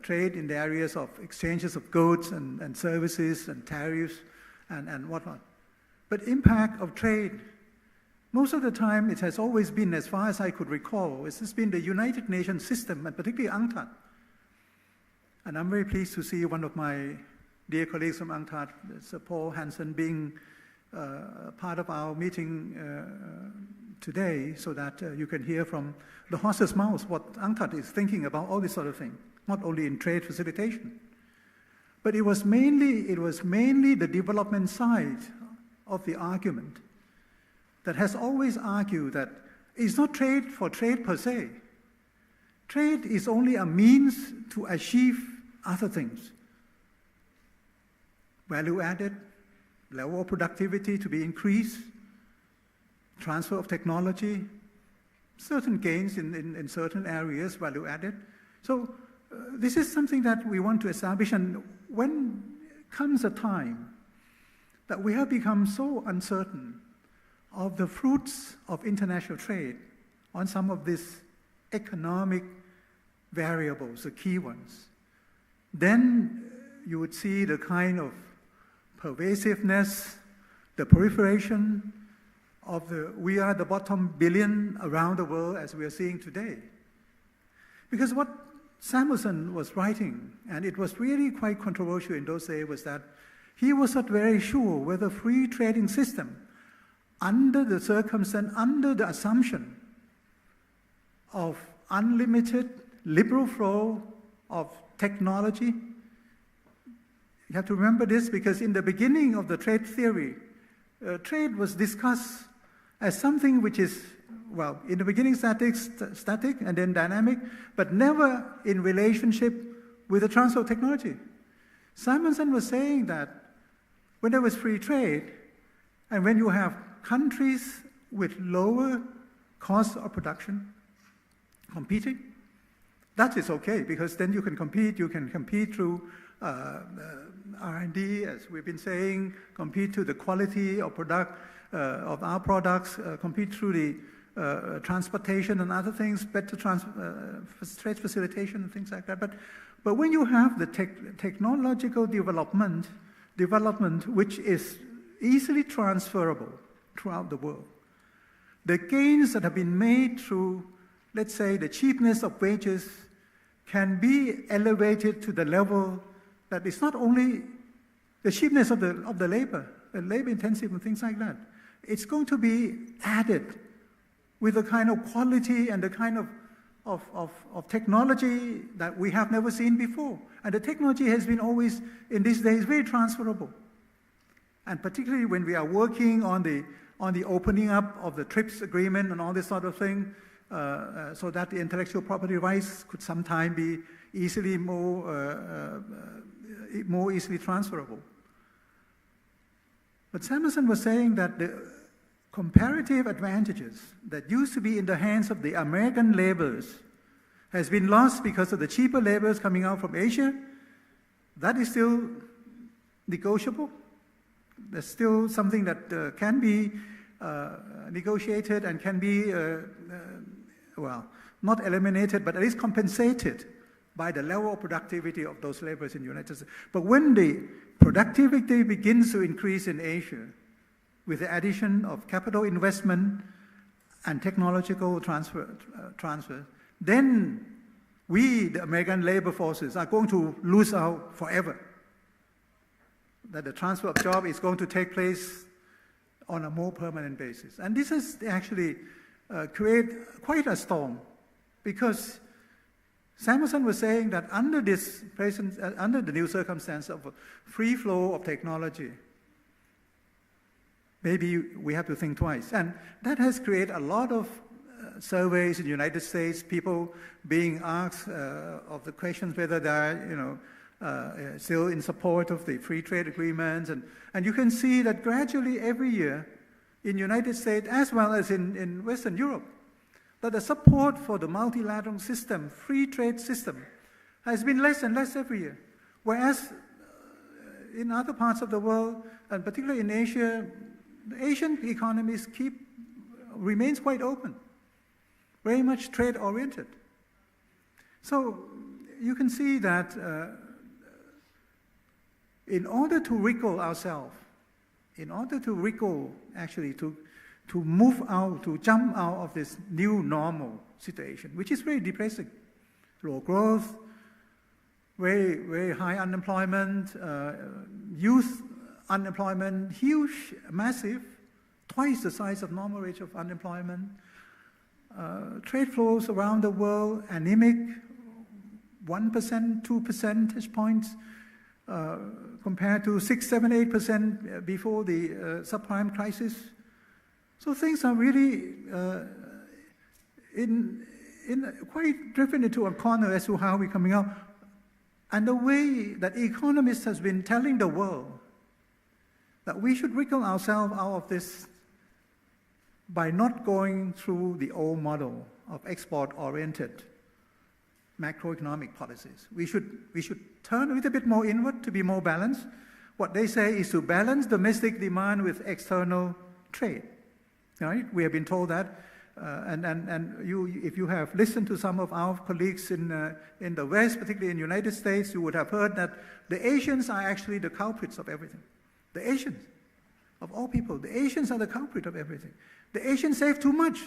trade in the areas of exchanges of goods and services and tariffs and whatnot. But impact of trade, most of the time it has always been, as far as I could recall, it has been the United Nations system, and particularly UNCTAD. And I'm very pleased to see one of my dear colleagues from UNCTAD, Sir Paul Hansen, being part of our meeting today, so that you can hear from the horse's mouth what UNCTAD is thinking about all this sort of thing, not only in trade facilitation. But it was mainly the development side of the argument that has always argued that it's not trade for trade per se. Trade is only a means to achieve other things. Value added, level of productivity to be increased, transfer of technology, certain gains in certain areas, value added. So this is something that we want to establish, and when comes a time that we have become so uncertain of the fruits of international trade on some of these economic variables, the key ones, then you would see the kind of pervasiveness, the proliferation of we are the bottom billion around the world as we are seeing today. Because what Samuelson was writing, and it was really quite controversial in those days, was that he was not very sure whether free trading system, under the circumstance, under the assumption of unlimited liberal flow of technology. You have to remember this, because in the beginning of the trade theory, trade was discussed as something which is, well, in the beginning static and then dynamic, but never in relationship with the transfer of technology. Simonson was saying that when there was free trade, and when you have countries with lower cost of production competing, that is okay, because then you can compete through R&D, as we've been saying, compete to the quality of of our products, compete through the transportation and other things, better trade facilitation and things like that. But when you have the technological development which is easily transferable throughout the world, the gains that have been made through, let's say, the cheapness of wages can be elevated to the level that it's not only the cheapness of the labor intensive and things like that. It's going to be added with the kind of quality and the kind of technology that we have never seen before. And the technology has been always, in these days, very transferable. And particularly when we are working on the opening up of the TRIPS agreement and all this sort of thing, so that the intellectual property rights could sometime be easily more easily transferable. But Samuelson was saying that the comparative advantages that used to be in the hands of the American laborers has been lost because of the cheaper laborers coming out from Asia. That is still negotiable. There's still something that can be negotiated and can be, well, not eliminated, but at least compensated by the level of productivity of those laborers in the United States. But when the productivity begins to increase in Asia, with the addition of capital investment and technological transfer, then we, the American labor forces, are going to lose out forever. That the transfer of job is going to take place on a more permanent basis. And this has actually created quite a storm, because Samuelson was saying that under the new circumstance of a free flow of technology, maybe we have to think twice. And that has created a lot of surveys in the United States, people being asked of the questions whether they are, still in support of the free trade agreements. And you can see that gradually every year in the United States, as well as in Western Europe, that the support for the multilateral system, free trade system, has been less and less every year. Whereas in other parts of the world, and particularly in Asia, the Asian economies remains quite open, very much trade-oriented. So you can see that in order to wriggle ourselves, in order to wriggle, actually to move out, to jump out of this new normal situation, which is very depressing, low growth, very, very high unemployment, youth unemployment, huge, massive, twice the size of normal rate of unemployment, trade flows around the world, anemic, 1%, 2 percentage points, compared to 6, 7, 8% before the subprime crisis. So things are really quite driven into a corner as to how we're coming out. And the way that economists has been telling the world that we should wriggle ourselves out of this by not going through the old model of export-oriented macroeconomic policies. We should turn a little bit more inward to be more balanced. What they say is to balance domestic demand with external trade. Right? We have been told that, if you have listened to some of our colleagues in the West, particularly in the United States, you would have heard that the Asians are actually the culprits of everything. The Asians, of all people, the Asians are the culprit of everything. The Asians save too much.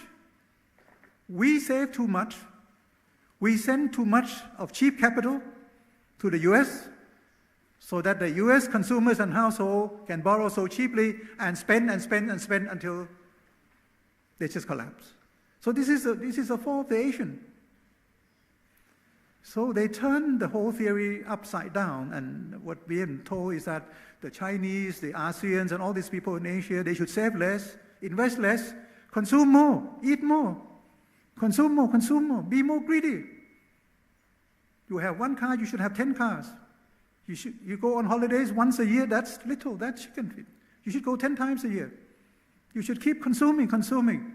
We save too much. We send too much of cheap capital to the US so that the US consumers and households can borrow so cheaply and spend and spend and spend until they just collapse. So this is a fall of the Asian. So they turn the whole theory upside down, and what we have been told is that the Chinese, the ASEANs, and all these people in Asia, they should save less, invest less, consume more, eat more, consume more, be more greedy. You have one car, you should have 10 cars. You go on holidays once a year, that's little, that's chicken feed. You should go 10 times a year. You should keep consuming.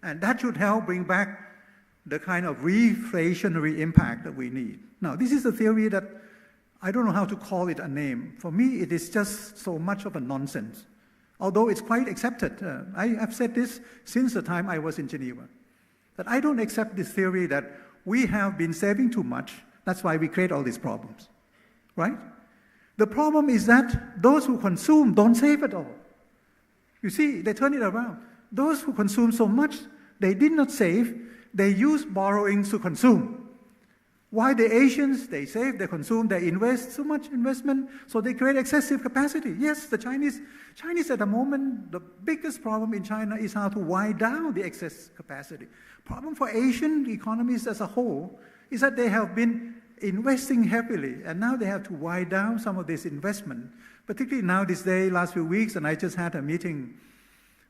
And that should help bring back the kind of reflationary impact that we need. Now, this is a theory that I don't know how to call it a name. For me, it is just so much of a nonsense, although it's quite accepted. I have said this since the time I was in Geneva, that I don't accept this theory that we have been saving too much, that's why we create all these problems, right? The problem is that those who consume don't save at all. You see, they turn it around. Those who consume so much, they did not save, they use borrowings to consume. Why the Asians, they save, they consume, they invest so much investment, so they create excessive capacity. Yes, the Chinese at the moment, the biggest problem in China is how to wind down the excess capacity. Problem for Asian economies as a whole is that they have been investing heavily, and now they have to wind down some of this investment, particularly now this day, last few weeks, and I just had a meeting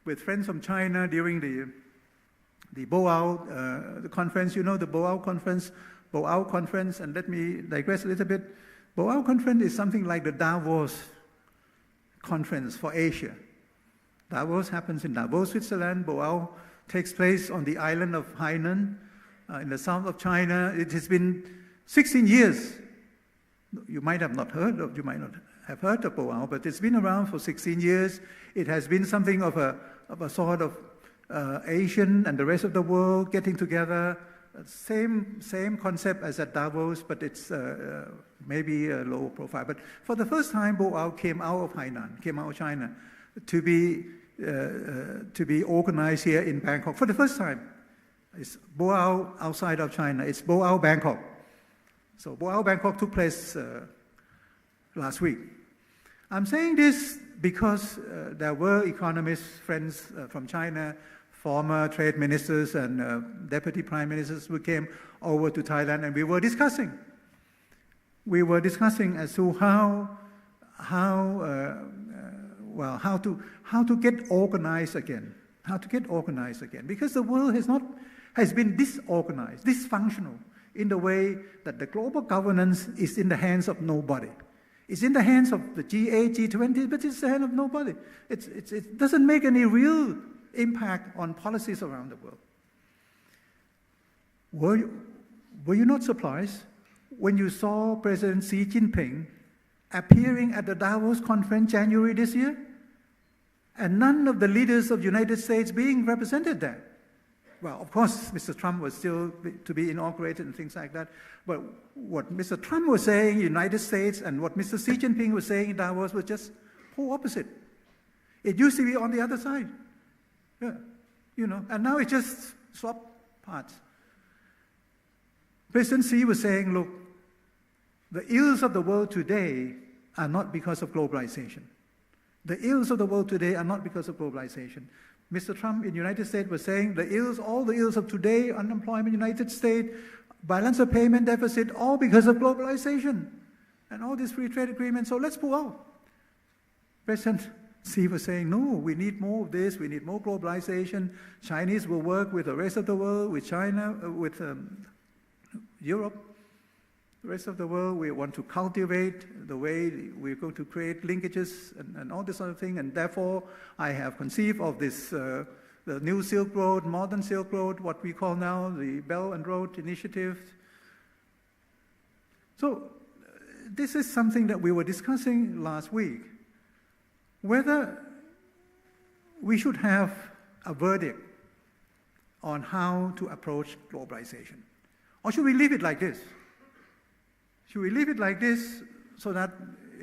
with friends from China during the Boao the conference. You know the Boao conference, and let me digress a little bit. Boao conference is something like the Davos conference for Asia. Davos happens in Davos, Switzerland. Boao takes place on the island of Hainan in the south of China. It has been 16 years. You might have not heard of, you might not have heard of Boao, but it's been around for 16 years. It has been something of a sort of Asian and the rest of the world getting together. Same concept as at Davos, but it's maybe a low profile. But for the first time, Boao came out of Hainan, came out of China, to be organized here in Bangkok for the first time. It's Boao outside of China. It's Boao Bangkok. So Boao Bangkok took place last week. I'm saying this because there were economists, friends from China, former trade ministers and deputy prime ministers who came over to Thailand, and we were discussing. We were discussing as to how to get organized again. How to get organized again, because the world has been disorganized, dysfunctional, in the way that the global governance is in the hands of nobody. It's in the hands of the G8, G20, but it's in the hands of nobody. It doesn't make any real impact on policies around the world. Were you not surprised when you saw President Xi Jinping appearing at the Davos conference January this year, and none of the leaders of the United States being represented there? Well, of course, Mr. Trump was still to be inaugurated and things like that. But what Mr. Trump was saying in the United States and what Mr. Xi Jinping was saying in Davos was just whole opposite. It used to be on the other side. Yeah, and now it just swapped parts. President Xi was saying, look, the ills of the world today are not because of globalization. The ills of the world today are not because of globalization. Mr. Trump in the United States was saying all the ills of today, unemployment in the United States, balance of payment deficit, all because of globalization and all these free trade agreements. So let's pull out. President Xi was saying, no, we need more of this, we need more globalization. Chinese will work with the rest of the world, with China, with Europe. The rest of the world, we want to cultivate the way we're going to create linkages and all this sort of thing. And therefore, I have conceived of this, the new Silk Road, modern Silk Road, what we call now the Belt and Road Initiative. So this is something that we were discussing last week, whether we should have a verdict on how to approach globalization. Or should we leave it like this? Should we leave it like this so that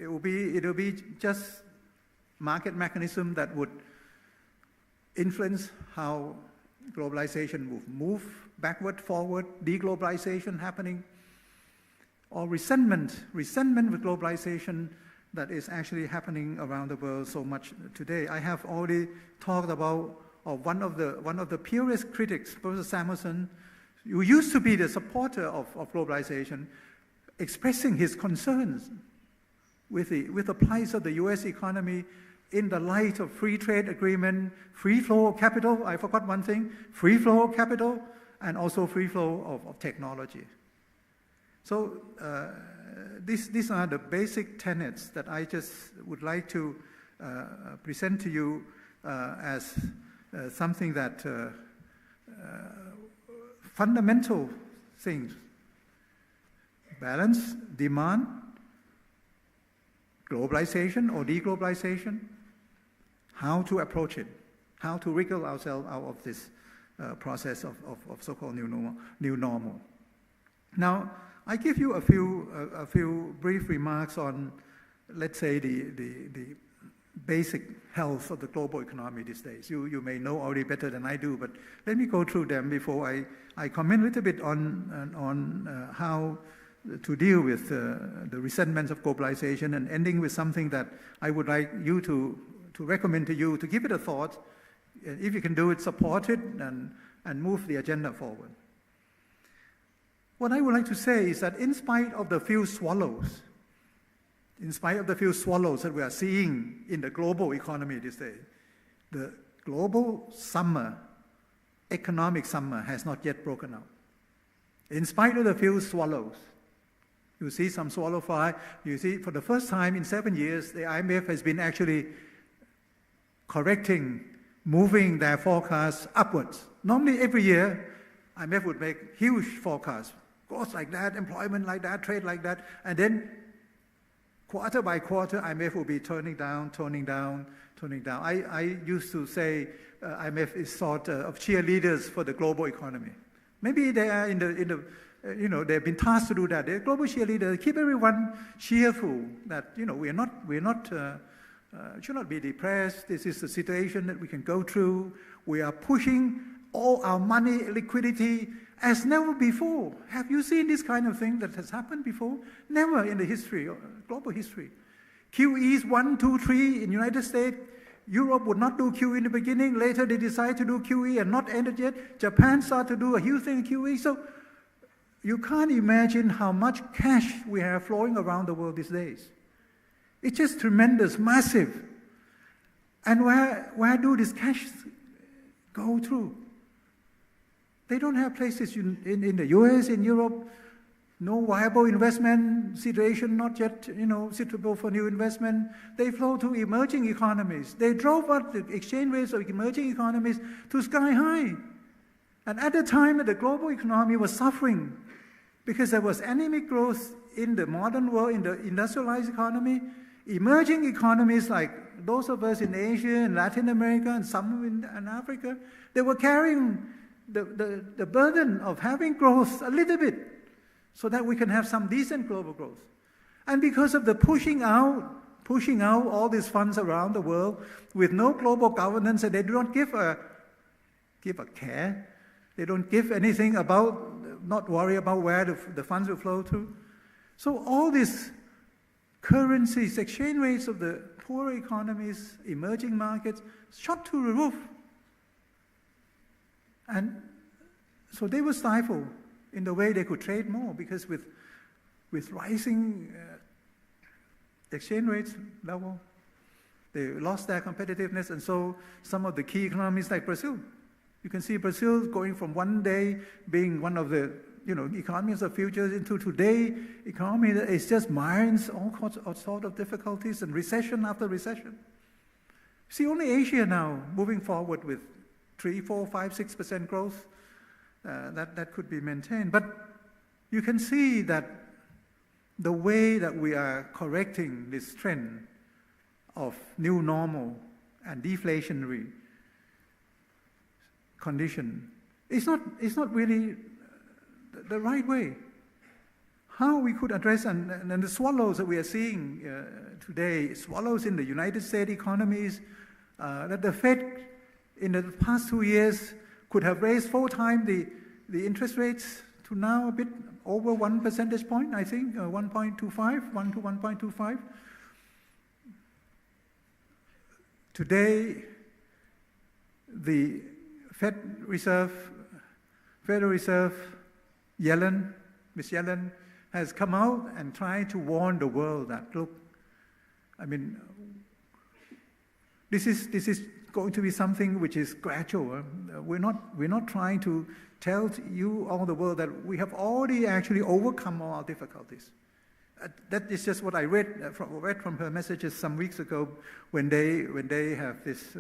it will be just market mechanism that would influence how globalization will move backward, forward, deglobalization happening, or resentment with globalization that is actually happening around the world so much today? I have already talked about one of the purest critics, Professor Samuelson, who used to be the supporter of globalization, expressing his concerns with the plight of the U.S. economy in the light of free trade agreement, free flow of capital, I forgot one thing, free flow of capital, and also free flow of technology. So these are the basic tenets that I just would like to present to you as something that fundamental things. Balance, demand, globalization or deglobalization, how to approach it, how to wriggle ourselves out of this process of so-called new normal. Now, I give you a few brief remarks on, let's say, the basic health of the global economy these days. You may know already better than I do, but let me go through them before I comment a little bit on how to deal with the resentments of globalization, and ending with something that I would like you to recommend to you to give it a thought. If you can do it, support it and move the agenda forward. What I would like to say is that in spite of the few swallows that we are seeing in the global economy these days, the global summer, economic summer, has not yet broken out. In spite of the few swallows, you see some swallow fly. You see, for the first time in 7 years, the IMF has been actually correcting, moving their forecasts upwards. Normally, every year, IMF would make huge forecasts, growth like that, employment like that, trade like that, and then quarter by quarter, IMF will be toning down. I used to say IMF is sort of cheerleaders for the global economy. Maybe they are they've been tasked to do that. They're global cheerleaders, keep everyone cheerful. That we're not should not be depressed. This is the situation that we can go through. We are pushing all our money, liquidity, as never before. Have you seen this kind of thing that has happened before? Never in the history, global history. QEs 1, 2, 3 in the United States. Europe would not do QE in the beginning. Later they decided to do QE and not ended yet. Japan started to do a huge thing in QE. So you can't imagine how much cash we have flowing around the world these days. It's just tremendous, massive. And where do this cash go through? They don't have places in the US, in Europe, no viable investment situation, not yet suitable for new investment. They flow to emerging economies. They drove up the exchange rates of emerging economies to sky high. And at the time, the global economy was suffering because there was anemic growth in the modern world, in the industrialized economy. Emerging economies like those of us in Asia and Latin America and some in Africa, they were carrying the burden of having growth a little bit so that we can have some decent global growth. And because of the pushing out all these funds around the world with no global governance, and they do not give a care. They don't give anything about, not worry about where the funds will flow to. So all these currencies, exchange rates of the poor economies, emerging markets, shot to the roof. And so they were stifled in the way they could trade more, because with rising exchange rates level, they lost their competitiveness. And so some of the key economies like Brazil, you can see Brazil going from one day being one of the economies of future into today economy that is just mines all sorts of difficulties and recession after recession. See, only Asia now moving forward with 3, 4, 5, 6% growth that could be maintained. But you can see that the way that we are correcting this trend of new normal and deflationary condition is not really the right way. How we could address, and the swallows that we are seeing today, swallows in the United States economies, that the Fed in the past 2 years could have raised 4 times the interest rates to now a bit over 1 percentage point, I think, 1.25, 1 to 1.25. Today, the Federal Reserve, Miss Yellen, has come out and tried to warn the world that, look, I mean, this is going to be something which is gradual. We're not trying to tell you, all the world, that we have already actually overcome all our difficulties. That is just what I read from her messages some weeks ago when they have this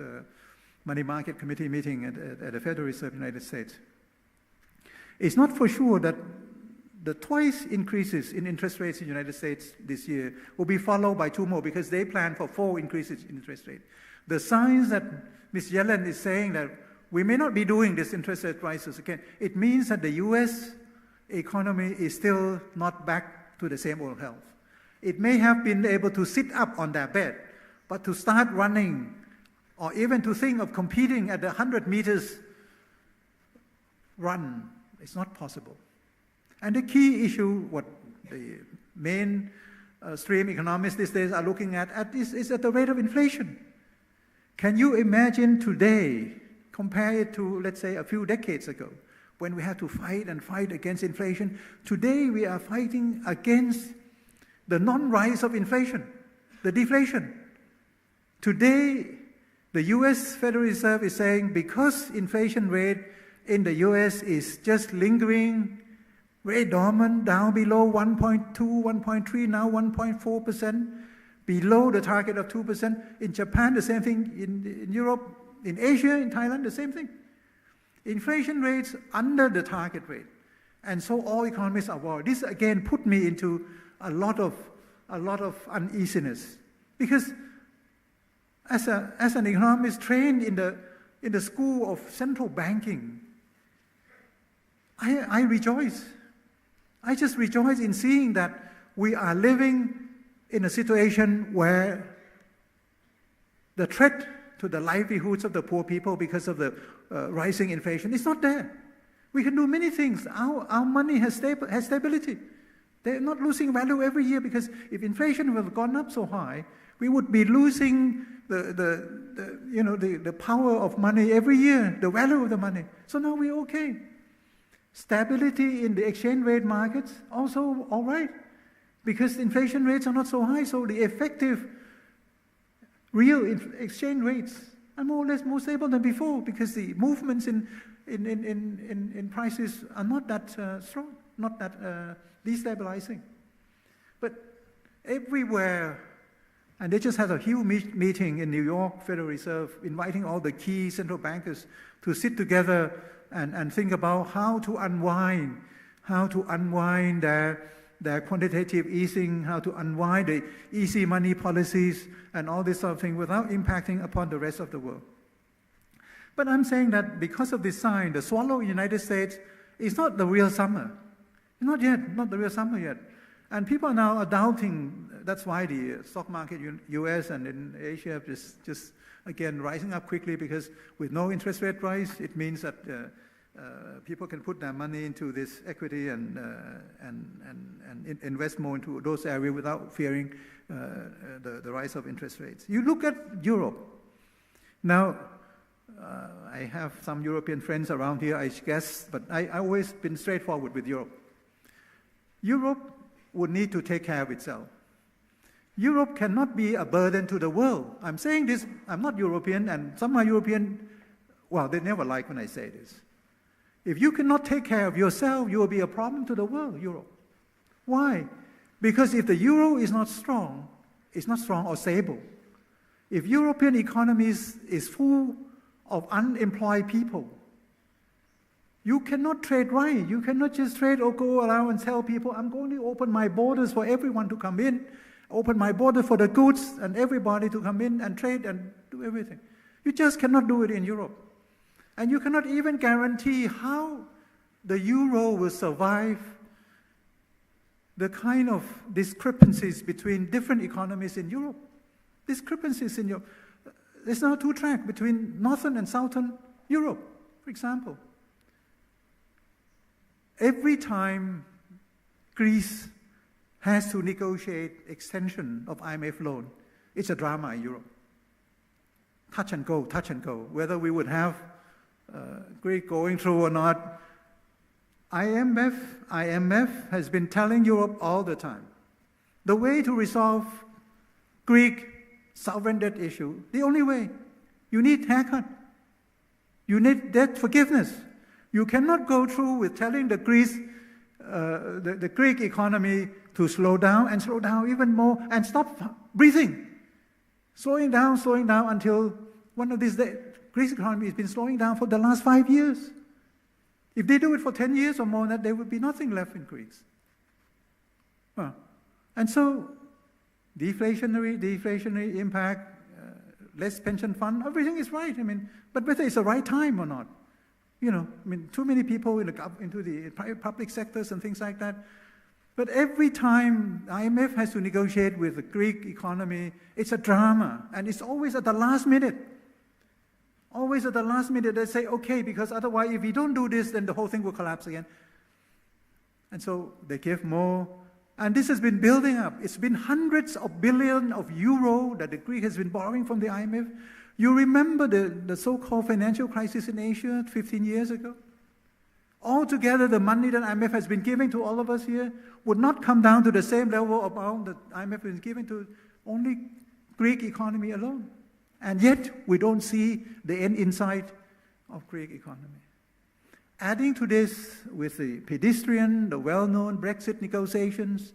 money market committee meeting at the Federal Reserve of the United States. It's not for sure that the twice increases in interest rates in the United States this year will be followed by 2 more, because they plan for 4 increases in interest rate. The signs that Ms. Yellen is saying that we may not be doing this interest rate rises again, it means that the US economy is still not back to the same old health. It may have been able to sit up on their bed, but to start running, or even to think of competing at the 100 meters run, it's not possible. And the key issue, what the main stream economists these days are looking at is at the rate of inflation. Can you imagine today, compare it to, let's say, a few decades ago, when we had to fight against inflation? Today we are fighting against the non-rise of inflation, the deflation. Today, the US Federal Reserve is saying, because inflation rate in the US is just lingering, very dormant, down below 1.2, 1.3, now 1.4%, below the target of 2%. In Japan, the same thing. In Europe, in Asia, in Thailand, the same thing. Inflation rates under the target rate. And so all economists are worried. This again put me into a lot of uneasiness. Because as an economist trained in the school of central banking, I rejoice. I just rejoice in seeing that we are living in a situation where the threat to the livelihoods of the poor people because of the rising inflation is not there. We can do many things. Our money has stability. They're not losing value every year, because if inflation would have gone up so high, we would be losing the power of money every year, the value of the money. So now we're okay. Stability in the exchange rate markets, also all right, because inflation rates are not so high, so the effective real exchange rates are more or less more stable than before, because the movements in prices are not that strong, not that destabilizing. But everywhere, and they just had a huge meeting in New York, Federal Reserve, inviting all the key central bankers to sit together and think about how to unwind their quantitative easing, how to unwind the easy money policies and all this sort of thing without impacting upon the rest of the world. But I'm saying that because of this sign, the swallow in the United States is not the real summer. Not yet, not the real summer yet. And people now are doubting. That's why the stock market in US and in Asia is just again rising up quickly, because with no interest rate rise, it means that people can put their money into this equity and invest more into those areas without fearing the rise of interest rates. You look at Europe. Now, I have some European friends around here, I guess, but I've always been straightforward with Europe. Europe would need to take care of itself. Europe cannot be a burden to the world. I'm saying this, I'm not European, and some are European, well, they never like when I say this. If you cannot take care of yourself, you will be a problem to the world, Europe. Why? Because if the euro is not strong or stable, if European economies is full of unemployed people, you cannot trade right. You cannot just trade or go around and tell people, I'm going to open my borders for everyone to come in, open my border for the goods and everybody to come in and trade and do everything. You just cannot do it in Europe. And you cannot even guarantee how the euro will survive the kind of discrepancies between different economies in Europe. Discrepancies in Europe. There's now two tracks between Northern and Southern Europe, for example. Every time Greece has to negotiate extension of IMF loan, it's a drama in Europe. Touch and go, whether we would have Greece going through or not. IMF has been telling Europe all the time, the way to resolve Greek sovereign debt issue, the only way, you need haircut. You need debt forgiveness. You cannot go through with telling the Greek economy to slow down even more and stop breathing. Slowing down until one of these days, Greece economy has been slowing down for the last 5 years. If they do it for 10 years or more, then there would be nothing left in Greece. And so, deflationary impact, less pension fund, everything is right. I mean, but whether it's the right time or not, too many people into the public sectors and things like that. But every time IMF has to negotiate with the Greek economy, it's a drama, and it's always at the last minute. Always at the last minute, they say, okay, because otherwise, if we don't do this, then the whole thing will collapse again. And so they give more. And this has been building up. It's been hundreds of billions of euro that the Greek has been borrowing from the IMF. You remember the so-called financial crisis in Asia 15 years ago? Altogether, the money that IMF has been giving to all of us here would not come down to the same level of amount that IMF is giving to only Greek economy alone. And yet, we don't see the end in sight of Greek economy. Adding to this, with the pedestrian, the well-known Brexit negotiations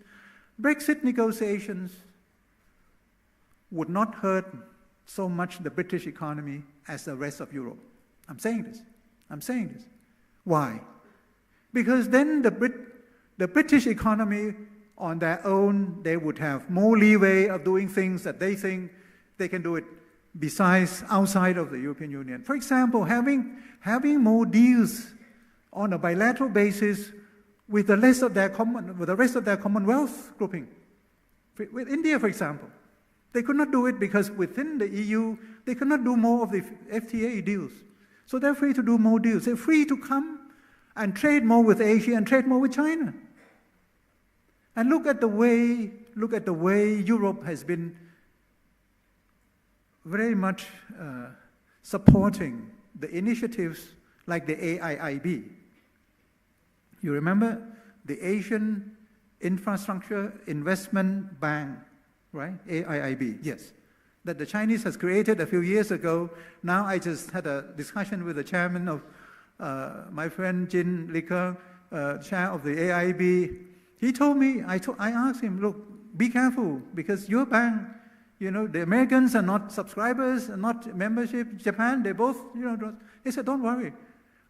would not hurt so much the British economy as the rest of Europe. I'm saying this. Why? Because then the British economy on their own, they would have more leeway of doing things that they think they can do it besides outside of the European Union. For example, having more deals on a bilateral basis with the rest of their Commonwealth grouping. With India, for example. They could not do it because within the EU, they could not do more of the FTA deals. So they're free to do more deals. They're free to come and trade more with Asia and trade more with China. And look at the way Europe has been very much supporting the initiatives like the AIIB. You remember the Asian Infrastructure Investment Bank, right? AIIB, yes. That the Chinese has created a few years ago. Now I just had a discussion with the chairman of my friend Jin Likeng, chair of the AIIB. He told me, I asked him, look, be careful because your bank, the Americans are not subscribers, are not membership. Japan, they both, he said, don't worry.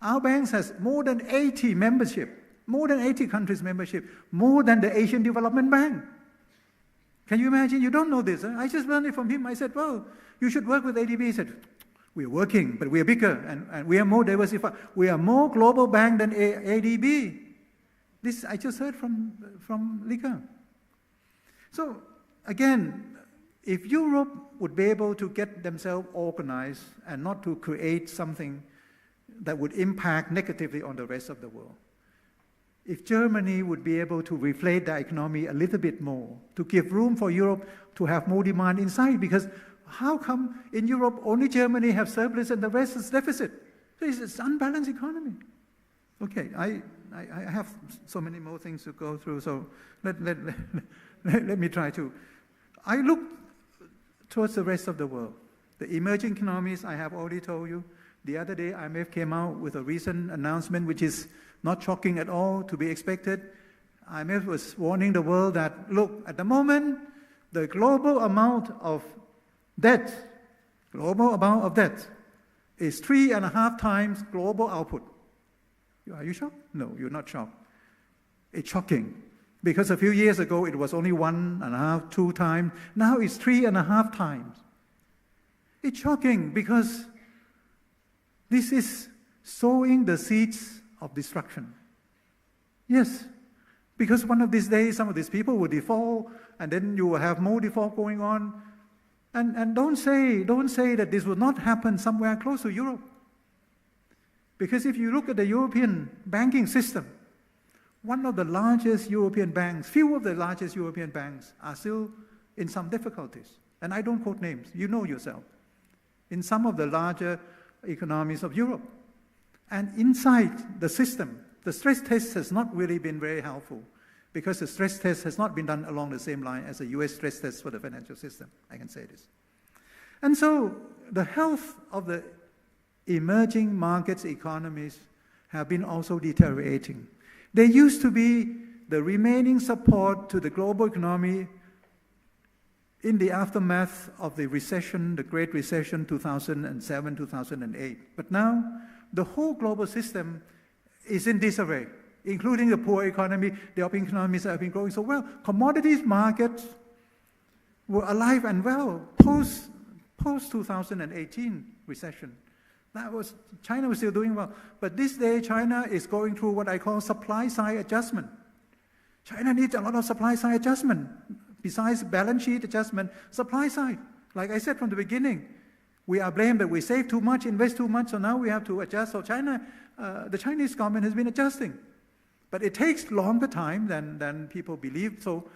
Our banks has more than 80 membership, more than 80 countries membership, more than the Asian Development Bank. Can you imagine? You don't know this. Huh? I just learned it from him. I said, well, you should work with ADB. He said, We are working, but we are bigger, and we are more diversified. We are more global bank than ADB. This I just heard from Li Ke. So again, if Europe would be able to get themselves organized and not to create something that would impact negatively on the rest of the world, if Germany would be able to reflate their economy a little bit more, to give room for Europe to have more demand inside, because how come in Europe only Germany have surplus and the rest is deficit? So it's an unbalanced economy. Okay, I have so many more things to go through, so let me try to. I look towards the rest of the world. The emerging economies, I have already told you. The other day, IMF came out with a recent announcement, which is not shocking at all, to be expected. IMF was warning the world that, look, at the moment, the global amount of debt is 3.5 times global output. Are you shocked? No, you're not shocked. It's shocking. Because a few years ago, it was only 1.5, 2 times. Now it's 3.5 times. It's shocking because this is sowing the seeds of destruction. Yes, because one of these days, some of these people will default, and then you will have more default going on. And don't say that this will not happen somewhere close to Europe. Because if you look at the European banking system, one of the largest European banks, few of the largest European banks are still in some difficulties. And I don't quote names, you know yourself. In some of the larger economies of Europe. And inside the system, the stress test has not really been very helpful, because the stress test has not been done along the same line as the US stress test for the financial system. I can say this. And so the health of the emerging markets economies have been also deteriorating. They used to be the remaining support to the global economy in the aftermath of the recession, the Great Recession, 2007, 2008. But now, the whole global system is in disarray, including the poor economy. The open economies have been growing so well. Commodities markets were alive and well post-2018 recession. China was still doing well. But this day, China is going through what I call supply-side adjustment. China needs a lot of supply-side adjustment. Besides balance sheet adjustment, supply side. Like I said from the beginning, we are blamed that we save too much, invest too much, so now we have to adjust. So the Chinese government has been adjusting. But it takes longer time than people believe. So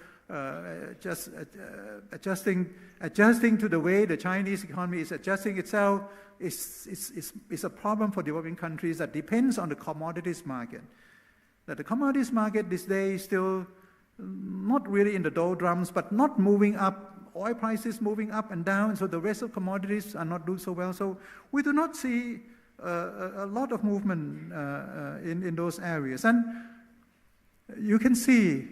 adjusting to the way the Chinese economy is adjusting itself is a problem for developing countries that depends on the commodities market. That the commodities market this day is still not really in the doldrums, but not moving up. Oil prices moving up and down, so the rest of commodities are not doing so well. So we do not see a lot of movement in those areas. And you can see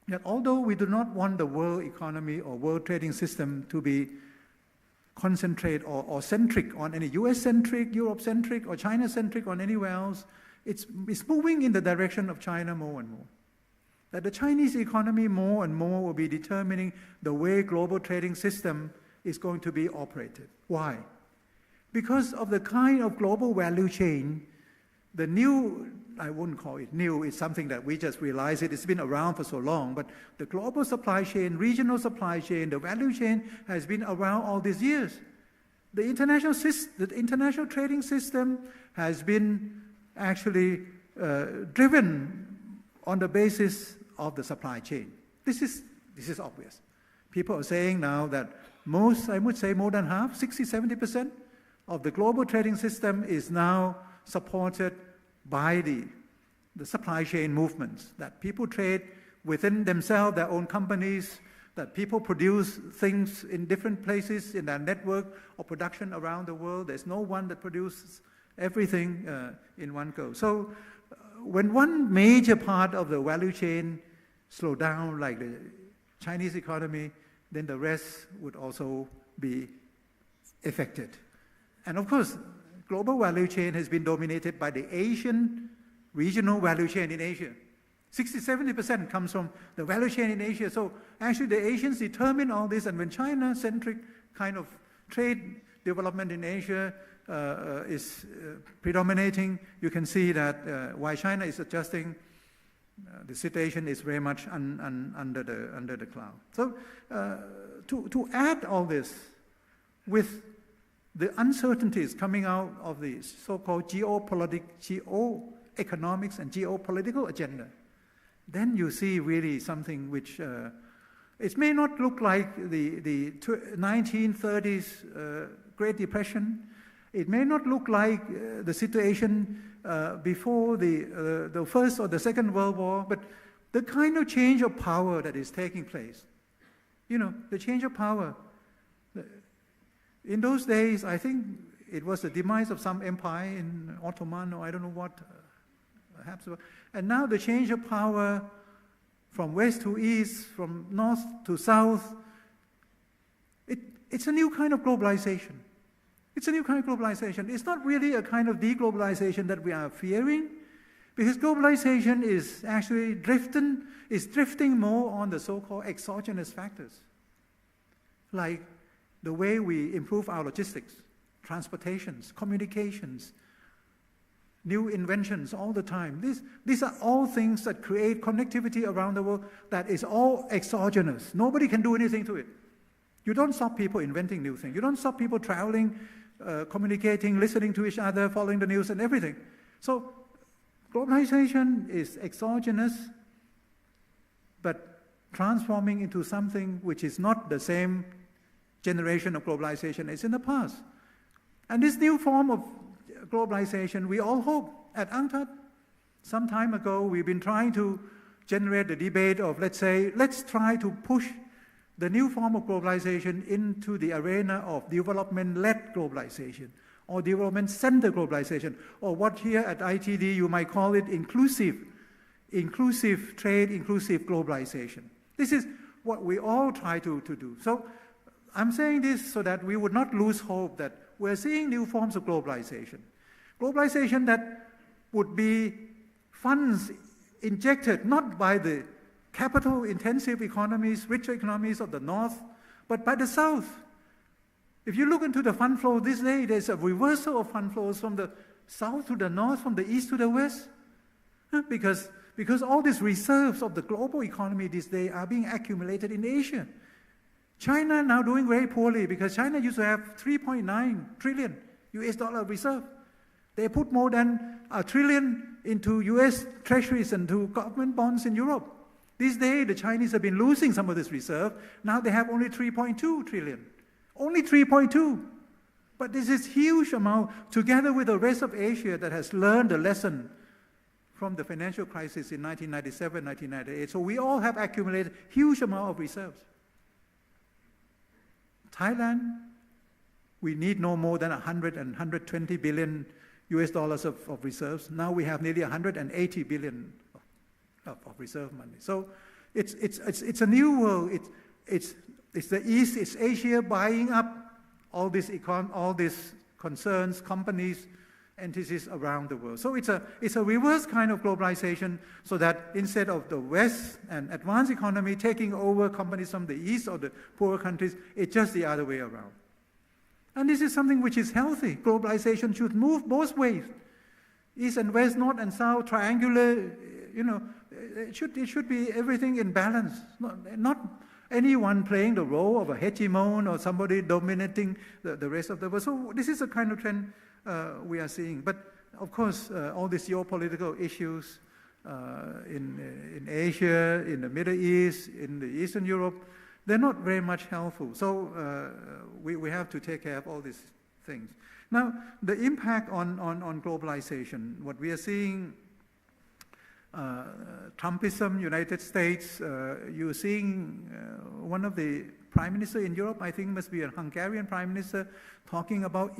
that although we do not want the world economy or world trading system to be concentrate or centric on any US-centric, Europe-centric, or China-centric, or anywhere else, it's moving in the direction of China more and more. That the Chinese economy more and more will be determining the way global trading system is going to be operated. Why? Because of the kind of global value chain, the new, I wouldn't call it new, it's something that we just realized it's been around for so long, but the global supply chain, regional supply chain, the value chain has been around all these years. The international trading system has been actually driven on the basis of the supply chain. This is obvious. People are saying now that I would say more than half, 60-70% of the global trading system is now supported by the supply chain movements, that people trade within themselves, their own companies, that people produce things in different places in their network of production around the world. There's no one that produces everything in one go. So when one major part of the value chain slow down, like the Chinese economy, then the rest would also be affected. And of course, global value chain has been dominated by the Asian regional value chain in Asia. 60-70% comes from the value chain in Asia. So actually the Asians determine all this, and when China-centric kind of trade development in Asia is predominating, you can see that while China is adjusting, the situation is very much under the cloud. So to add all this with the uncertainties coming out of the so-called geoeconomics and geopolitical agenda, then you see really something which it may not look like the 1930s Great Depression. It may not look like the situation before the First or the Second World War, but the kind of change of power that is taking place. The change of power. In those days, I think it was the demise of some empire in Ottoman or I don't know what, perhaps. And now the change of power from west to east, from north to south, it's a new kind of globalization. It's a new kind of globalization. It's not really a kind of deglobalization that we are fearing, because globalization is actually drifting more on the so-called exogenous factors, like the way we improve our logistics, transportations, communications, new inventions all the time. These are all things that create connectivity around the world that is all exogenous. Nobody can do anything to it. You don't stop people inventing new things. You don't stop people traveling, communicating, listening to each other, following the news and everything. So globalization is exogenous, but transforming into something which is not the same generation of globalization as in the past. And this new form of globalization, we all hope at UNCTAD. Some time ago, we've been trying to generate the debate of, let's try to push the new form of globalization into the arena of development-led globalization or development-centered globalization, or what here at ITD you might call it inclusive trade, inclusive globalization. This is what we all try to do. So I'm saying this so that we would not lose hope that we're seeing new forms of globalization. Globalization that would be funds injected not by the capital-intensive economies, richer economies of the North, but by the South. If you look into the fund flow this day, there's a reversal of fund flows from the South to the North, from the East to the West, because all these reserves of the global economy this day are being accumulated in Asia. China now doing very poorly because China used to have 3.9 trillion US dollar reserve. They put more than $1 trillion into US treasuries and to government bonds in Europe. This day, the Chinese have been losing some of this reserve. Now they have only 3.2 trillion. Only 3.2. But this is huge amount, together with the rest of Asia that has learned the lesson from the financial crisis in 1997, 1998. So we all have accumulated huge amount of reserves. Thailand, we need no more than 100 and 120 billion US dollars of reserves. Now we have nearly 180 billion of reserve money. So it's a new world. It's the East, it's Asia buying up all these concerns, companies, entities around the world. So it's a reverse kind of globalization, so that instead of the West and advanced economy taking over companies from the East or the poorer countries, it's just the other way around. And this is something which is healthy. Globalization should move both ways. East and West, North and South, triangular, it should be everything in balance. Not anyone playing the role of a hegemon or somebody dominating the rest of the world. So this is the kind of trend we are seeing. But of course, all these geopolitical issues in Asia, in the Middle East, in the Eastern Europe, they're not very much helpful. So we have to take care of all these things. Now, the impact on globalization, what we are seeing, Trumpism, United States, you're seeing one of the prime minister in Europe, I think must be a Hungarian prime minister, talking about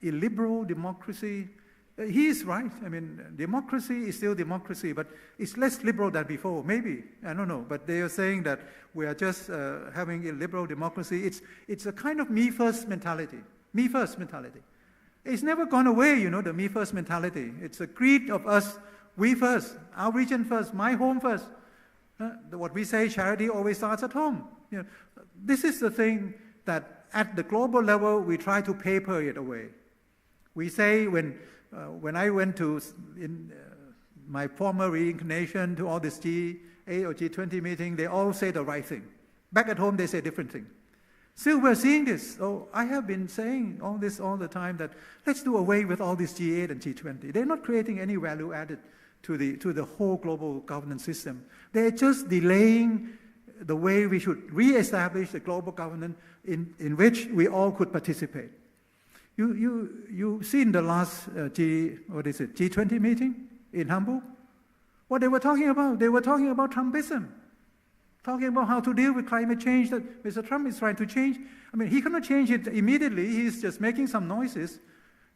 illiberal democracy. He is right. I mean, democracy is still democracy, but it's less liberal than before. Maybe, I don't know. But they are saying that we are just having illiberal democracy. It's a kind of me first mentality. Me first mentality. It's never gone away, the me first mentality. It's a creed of us. We first, our region first, my home first. What we say, charity always starts at home. This is the thing that at the global level, we try to paper it away. We say when I went to my former reincarnation to all this G8 or G20 meeting, they all say the right thing. Back at home, they say different thing. Still, we're seeing this. So I have been saying all this all the time that let's do away with all this G8 and G20. They're not creating any value added to the whole global governance system. They're just delaying the way we should re-establish the global governance in which we all could participate. You seen the last G20 meeting in Hamburg? What they were talking about? They were talking about Trumpism, talking about how to deal with climate change that Mr. Trump is trying to change. I mean, he cannot change it immediately. He's just making some noises.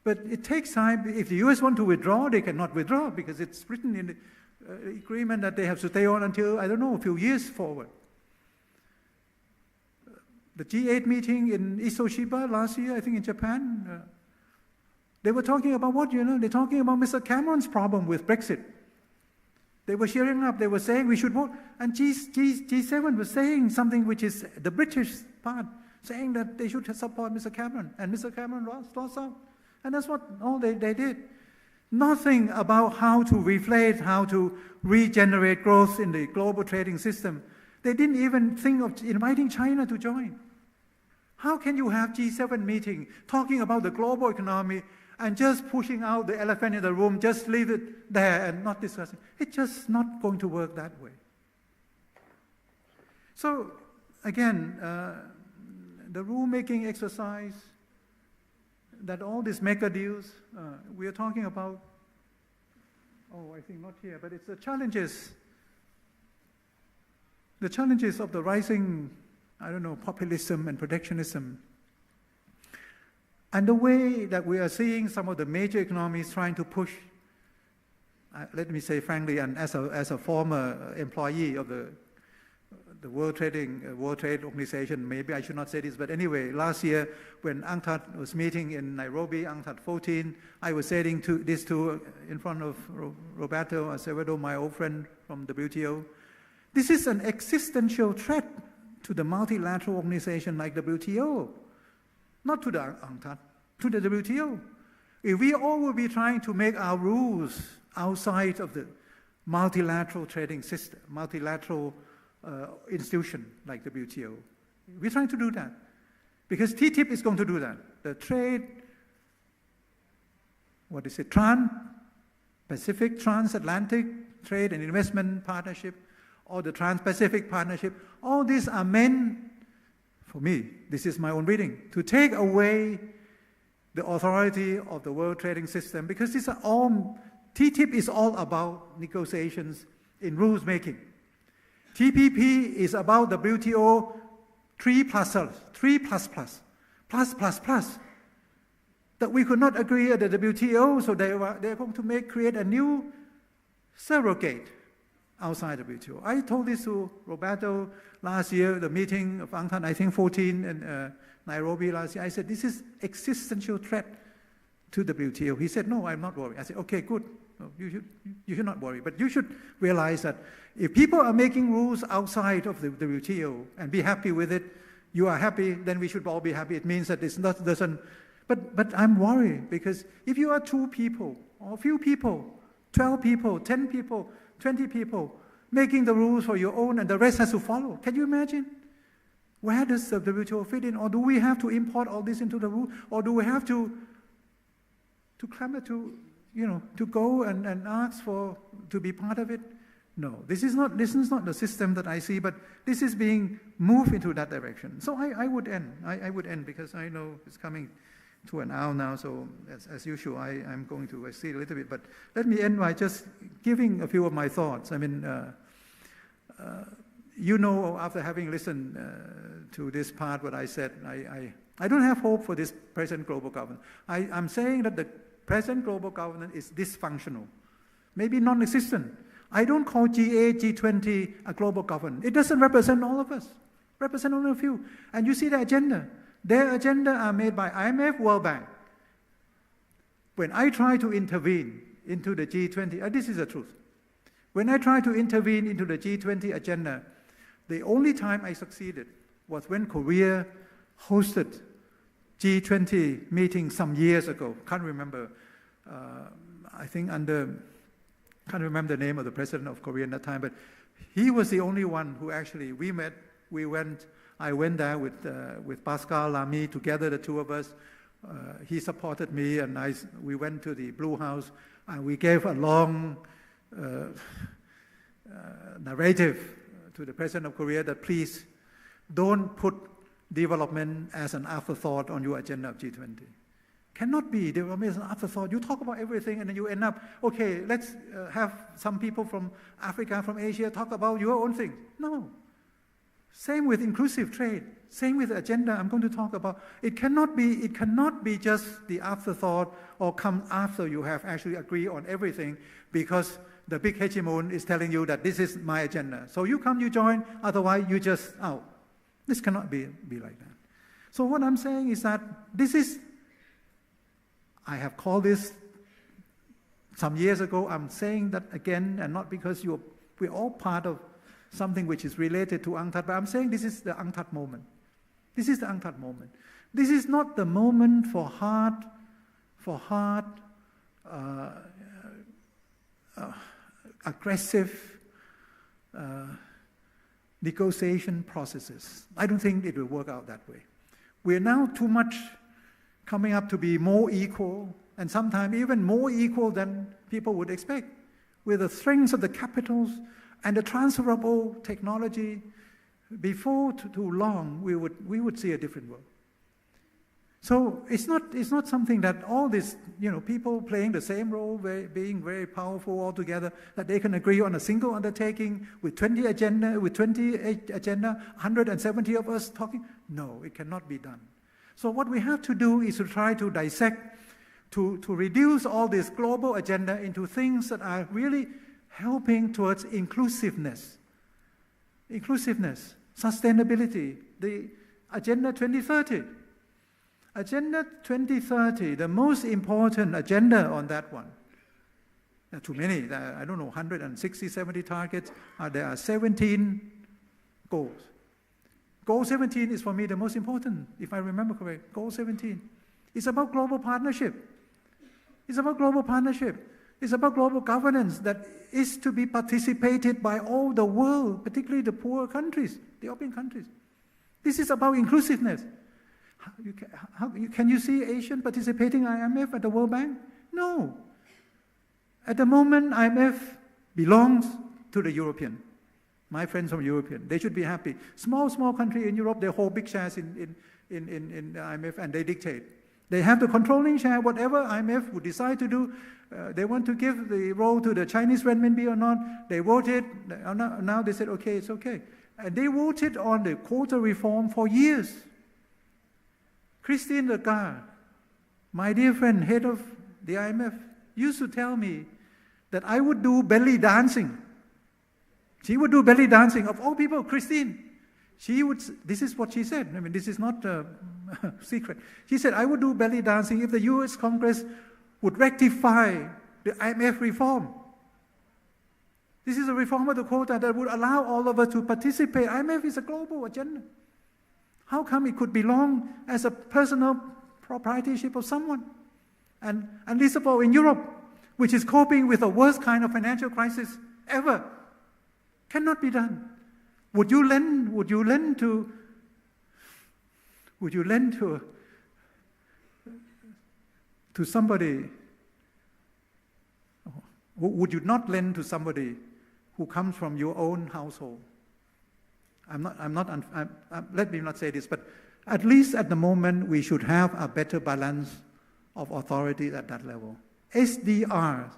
But it takes time. If the US want to withdraw, they cannot withdraw because it's written in the agreement that they have to stay on until, I don't know, a few years forward. The G8 meeting in Ise-Toshiba last year, I think in Japan, they were talking about what, they're talking about Mr. Cameron's problem with Brexit. They were cheering up, they were saying we should vote, and G7 was saying something which is the British part, saying that they should support Mr. Cameron, and Mr. Cameron lost out. And that's what all they did. Nothing about how to reflate, how to regenerate growth in the global trading system. They didn't even think of inviting China to join. How can you have G7 meeting talking about the global economy and just pushing out the elephant in the room, just leave it there and not discuss it? It's just not going to work that way. So, again, the rule-making exercise, that all these mega deals, we are talking about, I think not here, but it's the challenges of the rising, populism and protectionism. And the way that we are seeing some of the major economies trying to push, let me say frankly, and as a former employee of the World Trade Organization, maybe I should not say this, but anyway, last year when UNCTAD was meeting in Nairobi, UNCTAD 14, I was saying this in front of Roberto Acevedo, my old friend from WTO. This is an existential threat to the multilateral organization like WTO, not to the UNCTAD, to the WTO. If we all will be trying to make our rules outside of the multilateral trading system, multilateral institution like the WTO. We're trying to do that because TTIP is going to do that. The Trans-Pacific, Transatlantic Trade and Investment Partnership, or the Trans-Pacific Partnership, all these are meant, for me, this is my own reading, to take away the authority of the world trading system because TTIP is all about negotiations in rules making. TPP is about the WTO 3++, that we could not agree at the WTO, so they're going to create a new surrogate outside the WTO. I told this to Roberto last year, the meeting of UNCTAD, I think 14 in Nairobi last year. I said, this is existential threat to the WTO. He said, no, I'm not worried. I said, okay, good. No, you should not worry. But you should realize that if people are making rules outside of the WTO and be happy with it, you are happy, then we should all be happy. It means that it's not, doesn't, but I'm worried because if you are 2 people or a few people, 12 people, 10 people, 20 people, making the rules for your own and the rest has to follow, can you imagine? Where does the WTO fit in? Or do we have to import all this into the rule? Or do we have to clamor to go and ask to be part of it? No, this is not the system that I see, but this is being moved into that direction. So I would end. I would end because I know it's coming to an hour now, so as usual, I'm going to exceed a little bit, but let me end by just giving a few of my thoughts. I mean, after having listened to this part, what I said, I don't have hope for this present global governance. I'm saying that the present global governance is dysfunctional, maybe non-existent. I don't call G8, G20 a global governance. It doesn't represent all of us, represent only a few. And you see the agenda. Their agenda are made by IMF, World Bank. When I try to intervene into the G20, this is the truth. When I try to intervene into the G20 agenda, the only time I succeeded was when Korea hosted G20 meeting some years ago. Can't remember. I think can't remember the name of the president of Korea at that time, but he was the only one who actually, I went there with Pascal Lamy together, the two of us. He supported me, and we went to the Blue House, and we gave a long narrative to the president of Korea that please don't put development as an afterthought on your agenda of G20. Cannot be development as an afterthought. You talk about everything and then you end up, okay, let's have some people from Africa, from Asia talk about your own thing. No. Same with inclusive trade. Same with the agenda I'm going to talk about. It cannot be just the afterthought or come after you have actually agreed on everything because the big hegemon is telling you that this is my agenda. So you come, you join, otherwise you just out. This cannot be like that. So what I'm saying is that I have called this some years ago. I'm saying that again, and not because we're all part of something which is related to UNCTAD, but I'm saying this is the UNCTAD moment. This is the UNCTAD moment. This is not the moment for hard aggressive negotiation processes. I don't think it will work out that way. We're now too much coming up to be more equal, and sometimes even more equal than people would expect. With the strengths of the capitals and the transferable technology, before too long, we would see a different world. So it's not something that all this, people playing the same role, being very powerful all together, that they can agree on a single undertaking with 20 agenda, 170 of us talking. No, it cannot be done. So what we have to do is to try to dissect, to reduce all this global agenda into things that are really helping towards inclusiveness, sustainability, the Agenda 2030. Agenda 2030, the most important agenda on that one. There are too many, I don't know, 160, 70 targets. There are 17 goals. Goal 17 is for me the most important, if I remember correctly. Goal 17. It's about global partnership. It's about global partnership. It's about global governance that is to be participated by all the world, particularly the poor countries, the open countries. This is about inclusiveness. Can you see Asian participating in IMF at the World Bank? No. At the moment, IMF belongs to the European. My friends from European, they should be happy. Small country in Europe, they hold big shares in the IMF and they dictate. They have the controlling share, whatever IMF would decide to do. They want to give the role to the Chinese renminbi or not. They voted. Now they said, okay, it's okay. And they voted on the quota reform for years. Christine Lagarde, my dear friend, head of the IMF, used to tell me that I would do belly dancing. She would do belly dancing. Of all people, Christine, this is what she said. I mean, this is not a secret. She said, I would do belly dancing if the US Congress would rectify the IMF reform. This is a reform of the quota that would allow all of us to participate. IMF is a global agenda. How come it could belong as a personal proprietorship of someone? And least of all in Europe, which is coping with the worst kind of financial crisis ever. Cannot be done. Would you lend to somebody? Would you not lend to somebody who comes from your own household? Let me not say this, but at least at the moment we should have a better balance of authority at that level. SDR,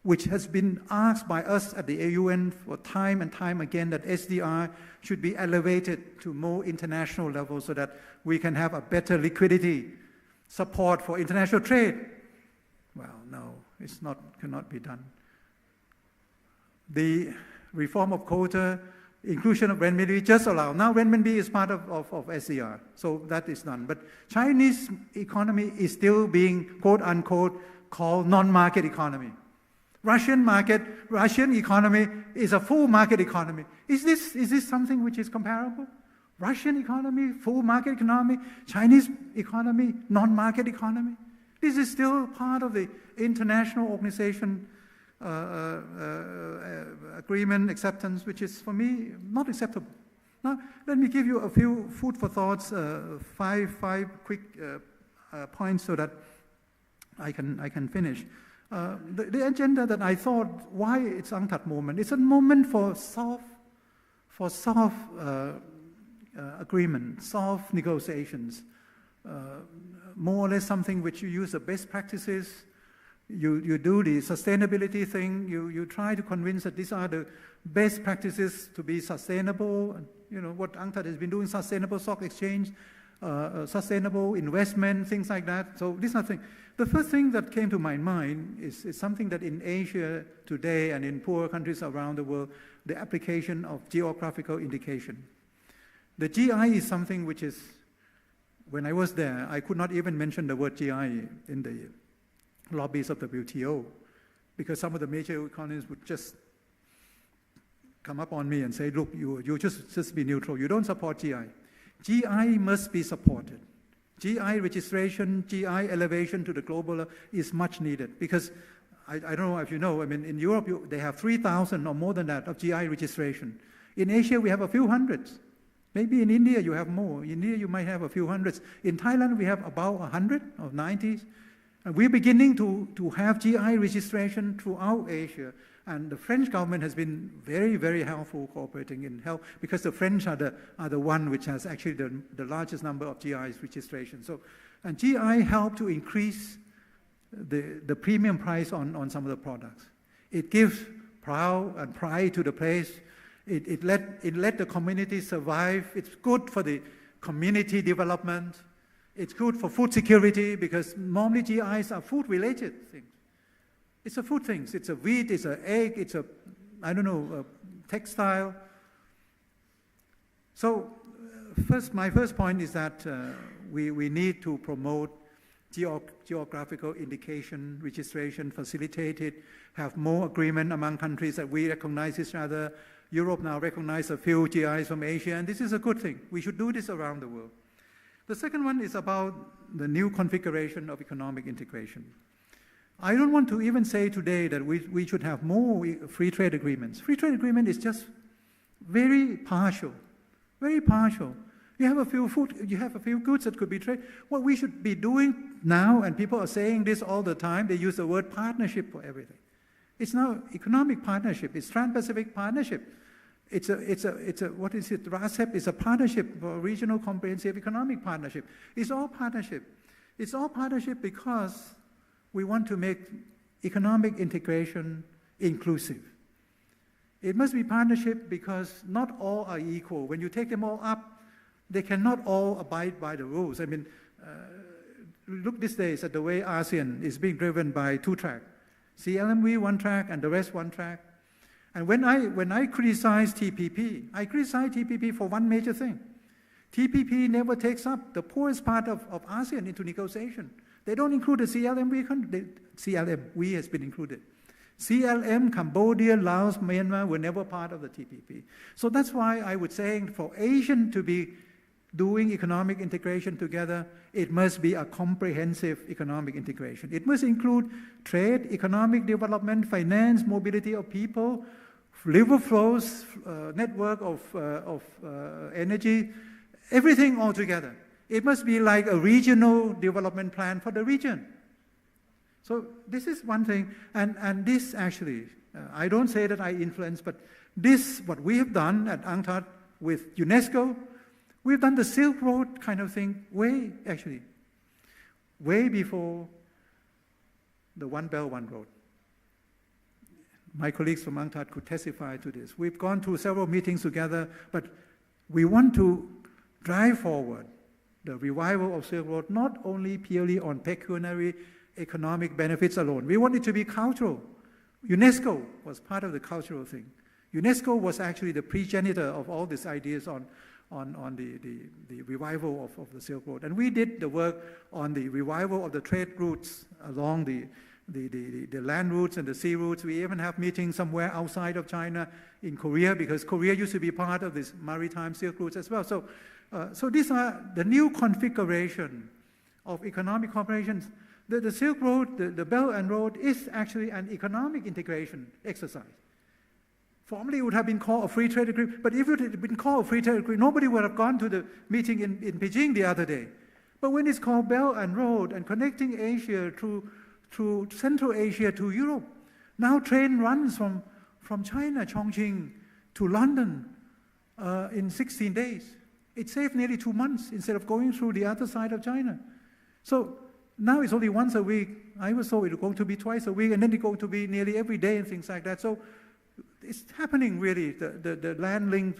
which has been asked by us at the AUN for time and time again, that SDR should be elevated to more international levels so that we can have a better liquidity support for international trade. Well, no, cannot be done. The reform of quota, inclusion of renminbi, just allow. Now renminbi is part of SDR, so that is done. But Chinese economy is still being, quote unquote, called non-market economy. Russian economy is a full market economy. Is this something which is comparable? Russian economy, full market economy, Chinese economy, non-market economy. This is still part of the international organization agreement acceptance, which is for me not acceptable. Now, let me give you a few food for thoughts, five quick points so that I can finish. The agenda that I thought, why it's UNCTAD moment? It's a moment for soft agreement, soft negotiations, more or less something which you use the best practices. You do the sustainability thing. You try to convince that these are the best practices to be sustainable. You know what UNCTAD has been doing: sustainable stock exchange, sustainable investment, things like that. So this is nothing. The first thing that came to my mind is something that in Asia today and in poorer countries around the world, the application of geographical indication. The GI is something which is, when I was there, I could not even mention the word GI in the lobbies of the WTO, because some of the major economies would just come up on me and say, look, you just be neutral. You don't support GI. GI must be supported. GI registration, GI elevation to the global is much needed, because I don't know if you know, I mean, in Europe, they have 3,000 or more than that of GI registration. In Asia, we have a few hundreds. Maybe in India, you have more. In India, you might have a few hundreds. In Thailand, we have about 100 or 90. And we're beginning to have GI registration throughout Asia. And the French government has been very, very helpful cooperating in help, because the French are the one which has actually the largest number of GIs registration. So, and GI helped to increase the premium price on some of the products. It gives pride to the place. It let the community survive. It's good for the community development. It's good for food security, because normally GIs are food-related things. It's a food thing. It's a wheat, it's an egg, it's a, I don't know, a textile. So my first point is that we need to promote geographical indication, registration, facilitate it, have more agreement among countries that we recognize each other. Europe now recognizes a few GIs from Asia, and this is a good thing. We should do this around the world. The second one is about the new configuration of economic integration. I don't want to even say today that we should have more free trade agreements. Free trade agreement is just very partial, very partial. You have a few goods that could be trade. What we should be doing now, and people are saying this all the time, they use the word partnership for everything. It's now economic partnership. It's Trans-Pacific partnership. It's a what is it? RCEP is a partnership for regional comprehensive economic partnership. It's all partnership. It's all partnership because we want to make economic integration inclusive. It must be partnership because not all are equal. When you take them all up, they cannot all abide by the rules. I mean, look these days at the way ASEAN is being driven by two track. CLMV one track and the rest one track. And when I criticize TPP, I criticize TPP for one major thing. TPP never takes up the poorest part of ASEAN into negotiation. They don't include the CLMV. CLMV has been included. CLM, Cambodia, Laos, Myanmar were never part of the TPP. So that's why I would say for ASEAN to be doing economic integration together, it must be a comprehensive economic integration. It must include trade, economic development, finance, mobility of people, river flows, network of energy, everything all together. It must be like a regional development plan for the region. So this is one thing, and this actually, I don't say that I influence, but this, what we have done at UNCTAD with UNESCO, we've done the Silk Road kind of thing way before the One Belt, One Road. My colleagues from UNCTAD could testify to this. We've gone through several meetings together, but we want to drive forward the revival of Silk Road, not only purely on pecuniary economic benefits alone. We want it to be cultural. UNESCO was part of the cultural thing. UNESCO was actually the progenitor of all these ideas on the revival of the Silk Road. And we did the work on the revival of the trade routes along the land routes and the sea routes. We even have meetings somewhere outside of China in Korea, because Korea used to be part of this maritime Silk routes as well. So these are the new configuration of economic cooperation. The Silk Road, the Belt and Road, is actually an economic integration exercise. Formerly, it would have been called a free trade agreement, but if it had been called a free trade agreement, nobody would have gone to the meeting in Beijing the other day. But when it's called Belt and Road and connecting Asia through Central Asia to Europe, now train runs from China, Chongqing, to London in 16 days. It saved nearly 2 months instead of going through the other side of China. So now it's only once a week. I was told it's going to be twice a week, and then it's going to be nearly every day and things like that. So it's happening really, the land links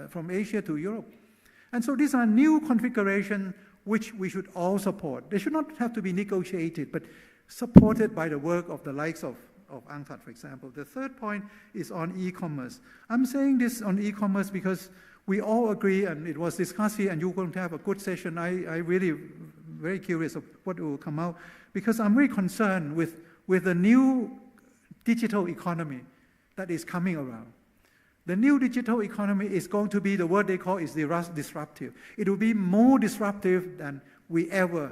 from Asia to Europe. And so these are new configurations which we should all support. They should not have to be negotiated, but supported by the work of the likes of UNCTAD, for example. The third point is on e-commerce. I'm saying this on e-commerce because we all agree, and it was discussed here, and you're going to have a good session. I really very curious of what will come out, because I'm very concerned with the new digital economy that is coming around. The new digital economy is going to be, the word they call is disruptive. It will be more disruptive than we ever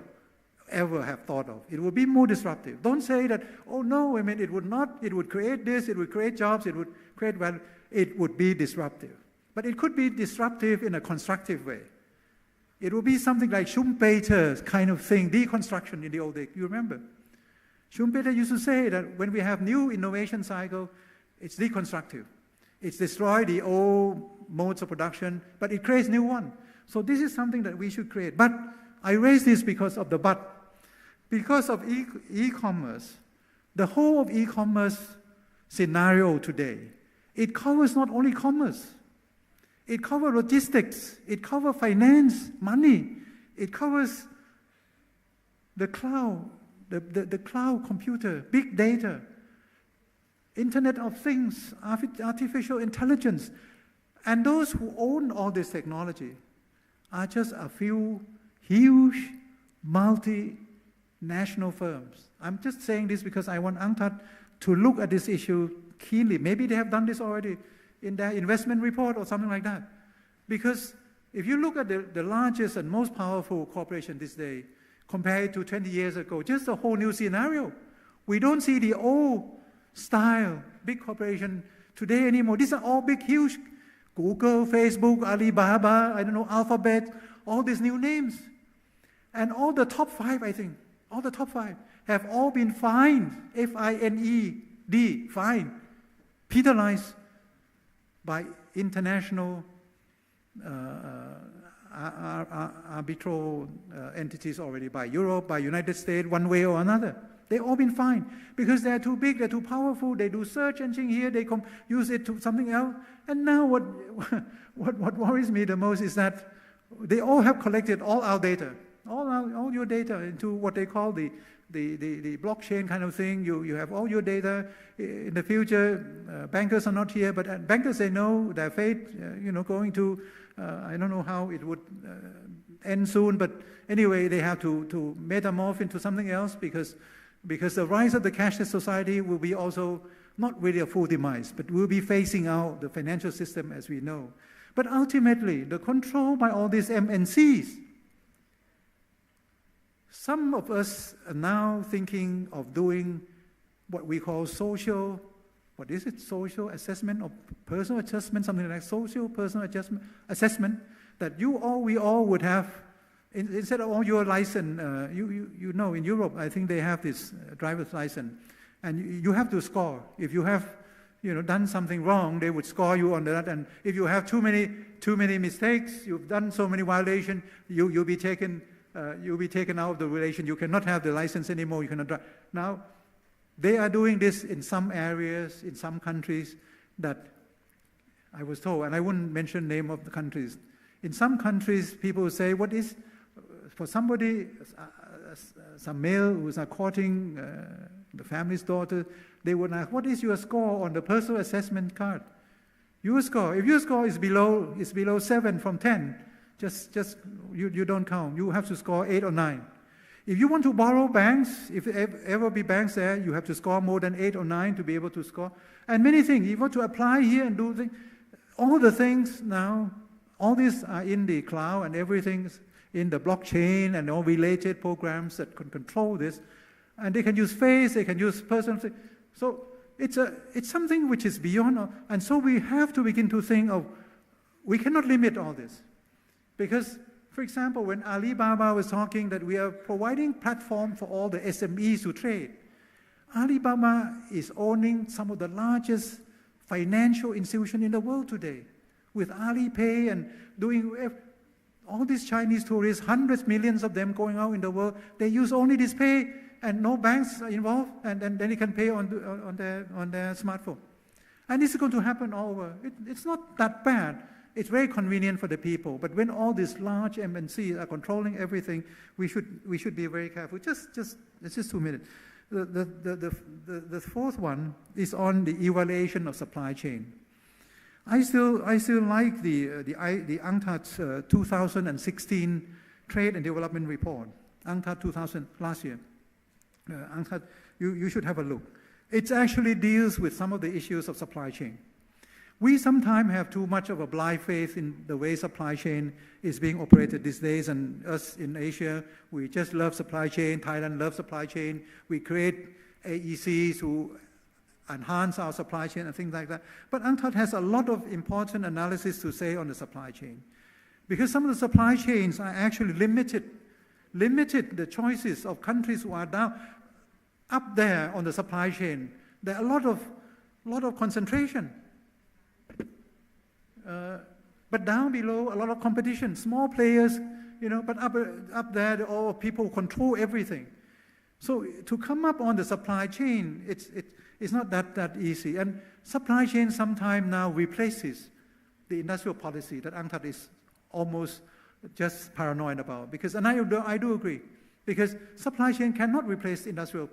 have thought of. It will be more disruptive. Don't say that, oh no, I mean, it would not, it would create this, it would create jobs, it would create value. It would be disruptive. But it could be disruptive in a constructive way. It will be something like Schumpeter's kind of thing, deconstruction in the old days. You remember? Schumpeter used to say that when we have new innovation cycle, it's deconstructive. It's destroy the old modes of production, but it creates new one. So this is something that we should create. But I raise this because of the but. Because of e-commerce, the whole of e-commerce scenario today, it covers not only commerce, it covers logistics, it covers finance, money, it covers the cloud, the cloud computer, big data, Internet of Things, artificial intelligence. And those who own all this technology are just a few huge multinational firms. I'm just saying this because I want UNCTAD to look at this issue keenly. Maybe they have done this already in their investment report or something like that. Because if you look at the largest and most powerful corporation this day, compared to 20 years ago, just a whole new scenario. We don't see the old style, big corporation today anymore. These are all big, huge, Google, Facebook, Alibaba, I don't know, Alphabet, all these new names. And all the top 5, I think, all the top 5 have all been fined, F-I-N-E-D, fined, penalized by international arbitral entities already, by Europe, by United States, one way or another. They've all been fined because they're too big, they're too powerful, they do search engine here, they use it to something else. And now what worries me the most is that they all have collected all our data, all your data into what they call the blockchain kind of thing. You have all your data. In the future, bankers are not here, but bankers, they know their fate, going to, I don't know how it would end soon, but anyway, they have to metamorph into something else because the rise of the cashless society will be also not really a full demise, but we'll be phasing out the financial system as we know. But ultimately, the control by all these MNCs, some of us are now thinking of doing what we call social assessment or personal adjustment, something like social personal assessment, that we all would have, instead of all your license, you know, in Europe, I think they have this driver's license, and you have to score. If you have, done something wrong, they would score you on that. And if you have too many mistakes, you've done so many violations, you'll be taken out of the relation. You cannot have the license anymore. You cannot drive. Now, they are doing this in some areas, in some countries that I was told, and I wouldn't mention the name of the countries. In some countries, people say, what is, for somebody, some male who's courting the family's daughter, they would ask, what is your score on the personal assessment card? Your score, if your score is below 7 from 10, just you don't count. You have to score 8 or 9. If you want to borrow banks, if there ever be banks there, you have to score more than 8 or 9 to be able to score. And many things. If you want to apply here and do things, all the things now, all these are in the cloud and everything's in the blockchain and all related programs that can control this. And they can use face, they can use person. So it's something which is beyond. And so we have to begin to think of, we cannot limit all this. Because, for example, when Alibaba was talking that we are providing platform for all the SMEs to trade, Alibaba is owning some of the largest financial institutions in the world today. With Alipay and doing all these Chinese tourists, hundreds, millions of them going out in the world, they use only this pay and no banks are involved, and then they can pay on their smartphone. And this is going to happen all over. It's not that bad. It's very convenient for the people. But when all these large MNCs are controlling everything, we should be very careful. It's just 2 minutes. The fourth one is on the evaluation of supply chain. I still like the UNCTAD 2016 Trade and Development Report, UNCTAD 2000 last year. UNCTAD, you should have a look. It actually deals with some of the issues of supply chain. We sometimes have too much of a blind faith in the way supply chain is being operated these days, and us in Asia, we just love supply chain. Thailand loves supply chain. We create AECs to enhance our supply chain and things like that. But UNCTAD has a lot of important analysis to say on the supply chain. Because some of the supply chains are actually limited the choices of countries who are down up there on the supply chain. There are a lot of concentration. But down below, a lot of competition, small players, but up there, all people control everything. So to come up on the supply chain, it's not that easy. And supply chain sometimes now replaces the industrial policy that UNCTAD is almost just paranoid about. And I do agree, because supply chain cannot replace industrial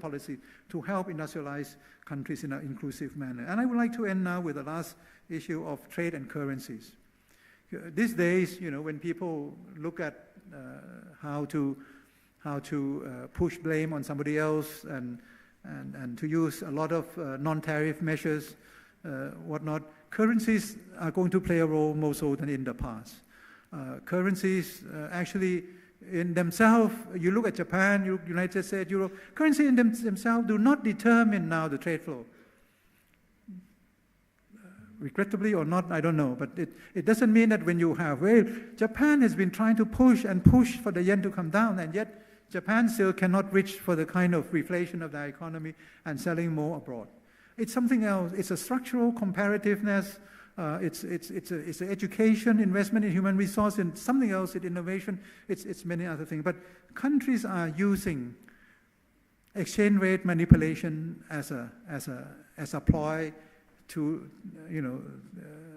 policy to help industrialize countries in an inclusive manner. And I would like to end now with the last issue of trade and currencies. These days, when people look at how to push blame on somebody else and to use a lot of non-tariff measures, whatnot, currencies are going to play a role more so than in the past. Currencies actually in themselves, you look at Japan, United States, Europe, currency in themselves do not determine now the trade flow. Regrettably or not, I don't know, but it doesn't mean that when you have, Japan has been trying to push for the yen to come down, and yet Japan still cannot reach for the kind of reflation of their economy and selling more abroad. It's something else. It's a structural comparativeness. It's an education, investment in human resource, and something else, it's innovation. It's many other things. But countries are using exchange rate manipulation as a ploy to,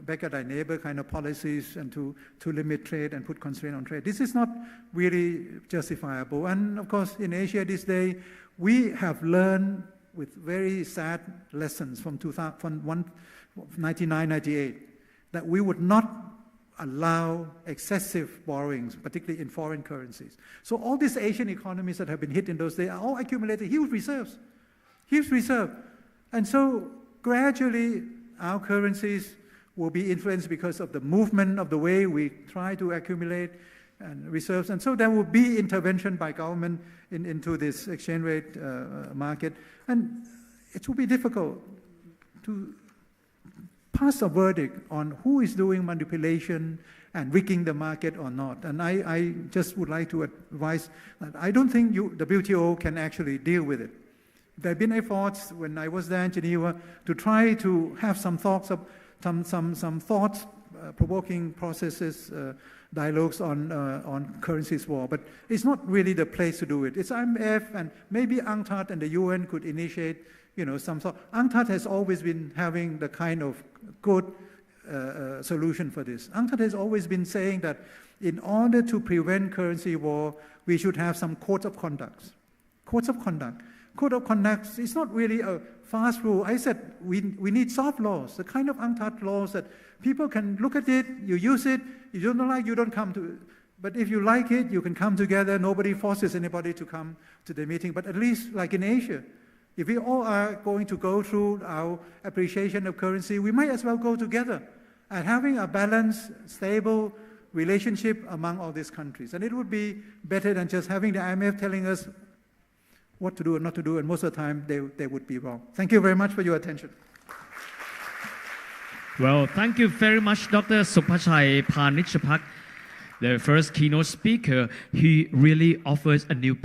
back at our neighbor kind of policies and to limit trade and put constraint on trade. This is not really justifiable. And of course, in Asia this day, we have learned with very sad lessons from 1998 that we would not allow excessive borrowings, particularly in foreign currencies. So all these Asian economies that have been hit in those days are all accumulated huge reserves. And so gradually, our currencies will be influenced because of the movement of the way we try to accumulate and reserves. And so there will be intervention by government into this exchange rate market. And it will be difficult to pass a verdict on who is doing manipulation and rigging the market or not. And I just would like to advise that I don't think the WTO can actually deal with it. There have been efforts when I was there in Geneva to try to have some thoughts of some thought-provoking processes, dialogues on currencies war, but it's not really the place to do it. It's IMF and maybe UNCTAD and the UN could initiate, some thought. UNCTAD has always been having the kind of good solution for this. UNCTAD has always been saying that in order to prevent currency war, we should have some codes of conduct. Codes of conduct. Code of conduct is not really a fast rule. I said we need soft laws, the kind of UNCTAD laws that people can look at it, you use it, you don't like, you don't come to. But if you like it, you can come together. Nobody forces anybody to come to the meeting. But at least, like in Asia, if we all are going to go through our appreciation of currency, we might as well go together and having a balanced, stable relationship among all these countries. And it would be better than just having the IMF telling us what to do and not to do, and most of the time they would be wrong. Thank you very much for your attention. Well, thank you very much, Dr. Supachai Panichapak, the first keynote speaker. He really offers a new